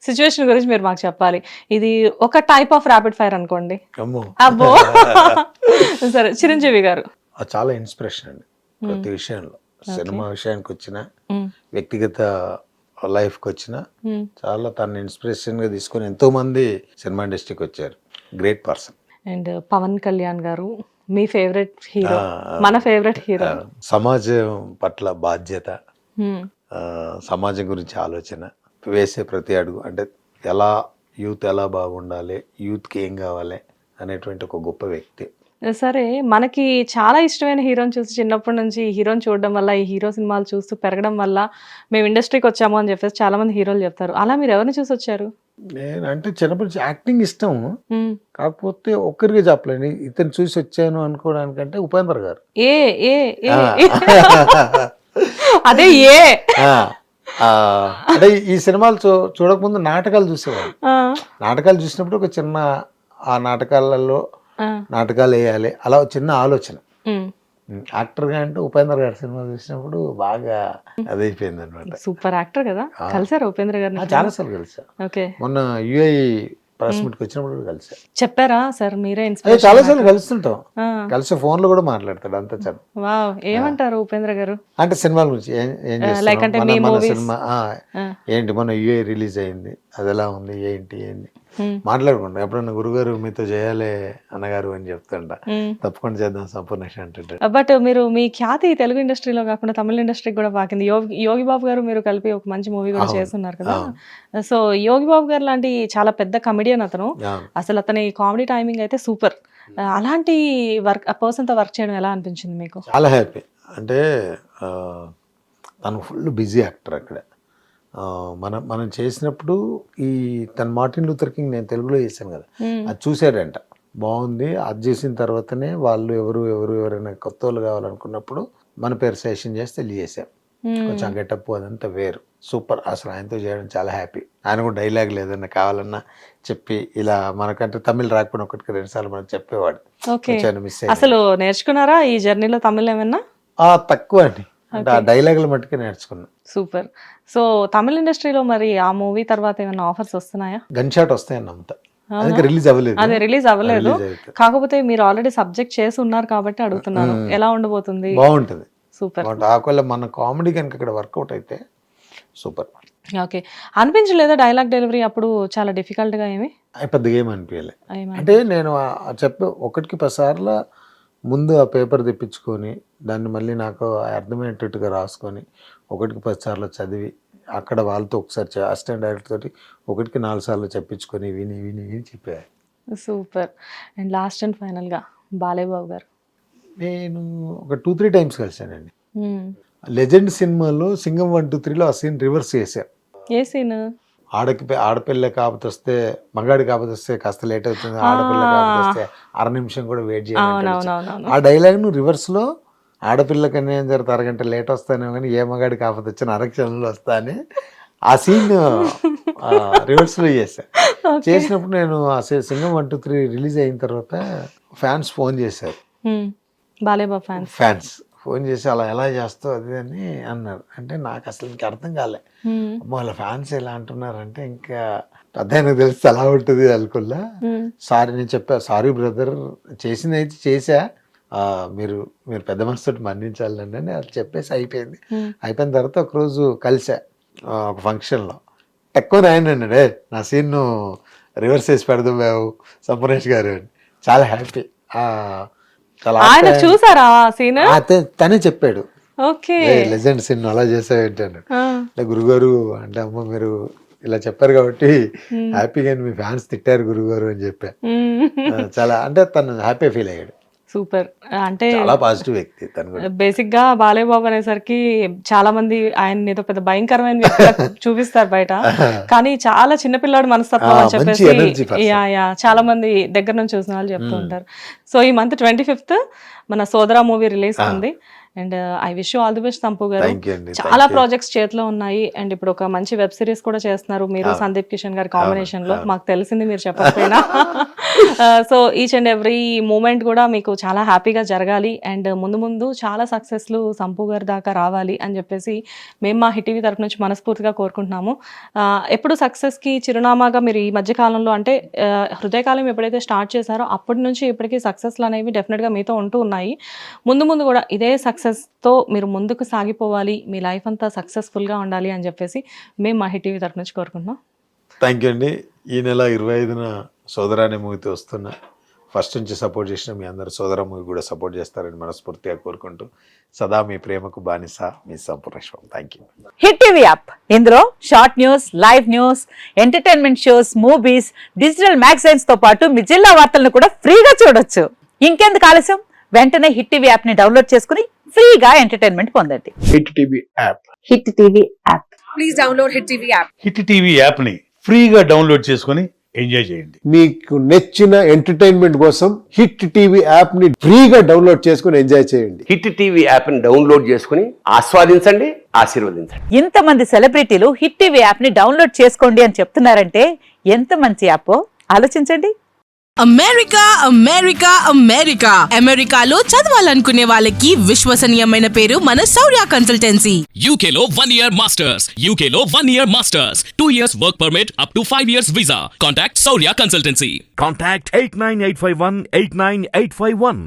సిచ్యువేషన్ గురించి మీరు మాకు చెప్పాలి. ఇది ఒక టైప్ ఆఫ్ ర్యాపిడ్ ఫైర్ అనుకోండి. అమ్మో అబ్బో. సరే, చిరంజీవి గారు. అది చాలా ఇన్స్పిరేషన్ అండి ప్రతి విషయంలో. సినిమా విషయానికి వచ్చిన, వ్యక్తిగత లైఫ్కి వచ్చిన, చాలా తన ఇన్స్పిరేషన్ గా తీసుకొని ఎంతో మంది సినిమా ఇండస్ట్రీకి వచ్చారు. Great person. And Pawan Kalyan garu మీ ఫేవరెట్ హీరో, మన ఫేవరెట్ హీరో. సమాజం పట్ల బాధ్యత, సమాజం గురించి ఆలోచన, వేసే ప్రతి అడుగు, అంటే ఎలా యూత్ ఎలా బాగుండాలి, యూత్కి ఏం కావాలి అనేటువంటి ఒక గొప్ప వ్యక్తి. సరే, మనకి చాలా ఇష్టమైన హీరోని చూసి చిన్నప్పటి నుంచి ఈ హీరోని చూడడం వల్ల, ఈ హీరో సినిమాలు చూస్తూ పెరగడం వల్ల మేము ఇండస్ట్రీకి వచ్చాము అని చెప్పేసి చాలా మంది హీరోలు చెప్తారు. అలా మీరు ఎవరిని చూసి వచ్చారు? నేను అంటే చిన్నప్పటి నుంచి యాక్టింగ్ ఇష్టం, కాకపోతే ఒక్కరిగా చెప్పలేను ఇతను చూసి వచ్చాను అనుకోవడానికంటే ఉపేంద్ర గారు. ఏ ఏ ఏ అదే ఏ అంటే ఈ సినిమాలు చూడకముందు నాటకాలు చూసేవాళ్ళు. నాటకాలు చూసినప్పుడు ఒక చిన్న ఆ నాటకాలలో నాటకాలు వేయాలి అలా చిన్న ఆలోచన. యాక్టర్గా అంటే ఉపేంద్ర గారి సినిమా చూసినప్పుడు బాగా అదైపోయింది అనమాట. సూపర్ యాక్టర్ కదా. కలిసారా ఉపేంద్ర గారిని? చాలా సార్లు కలిసా. ఓకే. మొన్న యుఐ ప్రెస్ మీట్కి వచ్చినప్పుడు కలిసా. చెప్పారా సార్ మీరే చాలా సార్లు కలుస్తుంటాం, కలిసి ఫోన్ లో కూడా మాట్లాడతాడు. అంత చాలా. వావ్. ఏమంటారు ఉపేంద్ర గారు? అంటే సినిమాల గురించి ఏం Like అంటే చేస్తున్నాం, మీ మన movies. సినిమా ఏంటి, మన యుఐ రిలీజ్ అయింది, అది ఎలా ఉంది, ఏంటి మాట్లాడుకుంటాం. ఎప్పుడన్నా గురుగారు మీతో చేయాలి అన్నగారు అని చెప్తుంటా, తప్పకుండా చేద్దాం సంపూర్ణ అంటుంటాడు. బట్ మీరు మీ ఖ్యాతి తెలుగు ఇండస్ట్రీలో కాకుండా తమిళ ఇండస్ట్రీకి కూడా పాకింది. యోగి బాబు గారు మీరు కలిపి ఒక మంచి మూవీ కూడా చేస్తున్నారు కదా. సో యోగి బాబు గారు లాంటి చాలా పెద్ద కమెడియన్ అతను. అసలు అతని కామెడీ టైమింగ్ అయితే సూపర్. అలాంటి పర్సన్ తో వర్క్ చేయడం ఎలా అనిపించింది మీకు? చాలా హ్యాపీ. అంటే తను ఫుల్ బిజీ యాక్టర్ అక్కడ. మనం చేసినప్పుడు ఈ తన మార్టిన్ లూథర్ కింగ్ నేను తెలుగులో చేశాను కదా, అది చూసాడంట, బాగుంది. అది చేసిన తర్వాతనే వాళ్ళు ఎవరైనా కొత్త వాళ్ళు కావాలనుకున్నప్పుడు మన పేరు సెషన్ చేసి తెలియజేశాం. కొంచెం గెటప్ అదంతా వేరు, సూపర్. అసలు ఆయనతో చేయడం చాలా హ్యాపీ. ఆయన కూడా డైలాగ్ లేదన్నా కావాలన్నా చెప్పి, ఇలా మనకంటే తమిళ్ రాకపోయినా ఒకటికి 2 సార్లు మనకు చెప్పేవాడు. మిస్ అసలు నేర్చుకున్నారా ఈ జర్నీలో తమిళ్ ఏమన్నా? తక్కువ అండి, అంటే ఆ డైలాగులు మట్టుకే నేర్చుకున్నాను. సూపర్. సో తమిళ ఇండస్ట్రీలో మరి ఆ మూవీ తర్వాత ఏమైనా ఆఫర్స్ వస్తున్నాయా? గన్ షాట్ వస్తాయన్న అంతా, రిలీజ్ అవ్వలేదు. అదే రిలీజ్ అవ్వలేదు, కాకపోతే మీరు ఆల్రెడీ సబ్జెక్ట్ చేసి ఉన్నారు కాబట్టి అడుగుతున్నాను, ఎలా ఉండబోతుంది? బాగుంటుంది, సూపర్. ఆకుల మన కామెడీ కనుక ఇక్కడ వర్కౌట్ అయితే సూపర్. ఓకే. అనిపించలేదా డైలాగ్ డెలివరీ అప్పుడు చాలా డిఫికల్ట్ గా? ఏమి పెద్దగా ఏమి అనిపించలే. అంటే నేను చెప్పే 1-10 సార్లు ముందు ఆ పేపర్ తెప్పించుకొని దాన్ని మళ్ళీ నాకు అర్థమయ్యేటట్టుగా రాసుకొని 1-10 సార్లు చదివి అక్కడ వాళ్ళతో ఒకసారి అసిస్టెంట్ డైరెక్టర్ తోటి 1-4 సార్లు చెప్పించుకొని విని చెప్పారు. Super. And last and final గా బాలయ్య బాబు గారు నేను ఒక 2-3 టైమ్స్ కలిసానండి. లెజెండ్ సినిమాలో సింగం 1, 2, 3లో ఆ సీన్ రివర్స్ చేశారు. ఏ సీన్? ఆడపిల్ల కాకపోతే వస్తే, మగాడి కాకపోతే వస్తే కాస్త లేట్ అవుతుంది, ఆడపిల్ల కాకపోతే వస్తే 1/2 నిమిషం కూడా వెయిట్ చేయాలి. ఆ డైలాగ్ ను రివర్స్ లో, ఆడపిల్లకి అన్యాయం జరిగితే 1 గంట లేట్ వస్తానే కానీ ఏ మగాడి కాకపోతే వచ్చిన 1 క్షణంలో వస్తా అని ఆ సీన్ రివర్స్ లో చేశా. చేసినప్పుడు నేను ఆ సింగం 1, 2, 3 రిలీజ్ అయిన తర్వాత ఫ్యాన్స్ ఫోన్ చేశారు. బాలయ్య బాబు ఫ్యాన్స్ ఫోన్ చేసి అలా ఎలా చేస్తావు అది అని అన్నారు. అంటే నాకు అసలు ఇంకా అర్థం కాలే. అమ్మో వాళ్ళ ఫ్యాన్స్ ఎలా అంటున్నారంటే ఇంకా పెద్ద తెలిస్తే ఎలా ఉంటుంది అనుకున్నా. సారీ నేను చెప్పా, సారీ బ్రదర్, చేసింది అయితే చేసా, మీరు పెద్ద మనసుతో మన్నించాలండి అని అది చెప్పేసి అయిపోయింది. అయిపోయిన తర్వాత ఒకరోజు కలిసా ఒక ఫంక్షన్లో. ఎక్కువ ఆయన అన్నాడు, నా సీన్ రివర్స్ చేసి పెడదాం మేము సంపూర్ణేష్ గారు అని. చాలా హ్యాపీ. ఆయన చూసారా సీన్? తనే చెప్పాడు, ఓకే లెజెండ్ సీన్ అలా చేసావేంటి అన్నాడు. అంటే గురుగారు అంటే అమ్మ మీరు ఇలా చెప్పారు కాబట్టి హ్యాపీగా మీ ఫ్యాన్స్ తిట్టారు గురుగారు అని చెప్పా. చాలా అంటే తను హ్యాపీ ఫీల్ అయ్యాడు. సూపర్. అంటే చాలా పాజిటివ్ వ్యక్తి తను కూడా. బేసిక్ గా బాలయ్య బాబు అనేసరికి చాలా మంది ఆయన ఏదో పెద్ద భయంకరమైన వ్యక్తిగా చూపిస్తారు బయట, కానీ చాలా చిన్నపిల్లాడు మనస్తత్వం అని చెప్పేసి చాలా మంది దగ్గర నుంచి చూసిన వాళ్ళు చెప్తూ ఉంటారు. సో ఈ మంత్ 25th మన సోదరా మూవీ రిలీజ్ ఉంది. And I wish you all the best Sampu garu. చాలా ప్రాజెక్ట్స్ చేతిలో ఉన్నాయి. అండ్ ఇప్పుడు ఒక మంచి వెబ్ సిరీస్ కూడా చేస్తున్నారు మీరు సందీప్ కిషన్ గారి కాంబినేషన్ లో. మాకు తెలిసింది మీరు చెప్పకపోయినా. So each and every moment కూడా మీకు చాలా హ్యాపీగా జరగాలి. అండ్ ముందు ముందు చాలా సక్సెస్లు సంపు గారి దాకా రావాలి అని చెప్పేసి మేము మా హిట్ టీవీ తరఫు నుంచి మనస్ఫూర్తిగా కోరుకుంటున్నాము. ఎప్పుడు సక్సెస్కి చిరునామాగా మీరు ఈ మధ్య కాలంలో అంటే హృదయకాలం ఎప్పుడైతే స్టార్ట్ చేశారో అప్పటి నుంచి ఇప్పటికీ సక్సెస్లు అనేవి డెఫినెట్గా మీతో ఉంటూ ఉన్నాయి. ముందు ముందు కూడా ఇదే సక్సెస్తో మీరు ముందుకు సాగిపోవాలి, మీ లైఫ్ అంతా సక్సెస్ఫుల్గా ఉండాలి అని చెప్పేసి మేము మా హిట్ టీవీ తరఫు నుంచి కోరుకుంటున్నాం. థ్యాంక్ యూ అండి. ఈ నెల 25న సోదరా అనే మూవీతో వస్తున్నా. ఫస్ట్ నుంచి సపోర్ట్ చేసిన మీ అందరు సోదరా మూవీ కూడా సపోర్ట్ చేస్తారని మనస్ఫూర్తిగా కోరుకుంటూ సదా మీ ప్రేమకు బానిస మీ Sampoorneswaram. Thank you. Hit TV app, ఇందులో short news, live news, entertainment shows, movies, digital magazines తో పాటు మీ జిల్లా వార్తలను కూడా ఫ్రీగా చూడొచ్చు. ఇంకెందుకు ఆలస్యం, వెంటనే హిట్ టీవీ యాప్ ని డౌన్లోడ్ చేసుకుని ఫ్రీగా ఎంటర్టైన్మెంట్ పొందండి. Hit TV app. Hit TV app. Please download hit TV app. Hit TV app ని ఫ్రీగా డౌన్లోడ్ చేసుకొని ఎంజాయ్ చేయండి. మీకు నచ్చిన ఎంటర్టైన్మెంట్ కోసం హిట్ టీవీ యాప్ ని ఫ్రీగా డౌన్లోడ్ చేసుకుని ఎంజాయ్ చేయండి. హిట్ టీవీ యాప్ ని డౌన్లోడ్ చేసుకుని ఆస్వాదించండి, ఆశీర్వదించండి. ఇంతమంది సెలబ్రిటీలు హిట్ టీవీ యాప్ ని డౌన్లోడ్ చేసుకోండి అని చెప్తున్నారంటే ఎంత మంచి యాప్ ఆలోచించండి. అమెరికా అమెరికా అమెరికా అమెరికాలో చదవాలనుకునే వాళ్ళకి విశ్వసనీయమైన పేరు మన శౌర్య కన్సల్టెన్సీ. UK లో 1 year masters. UK లో 1 year masters. 2 years work permit up to 5 years visa. Contact Saurya Consultancy. Contact 89851 89851.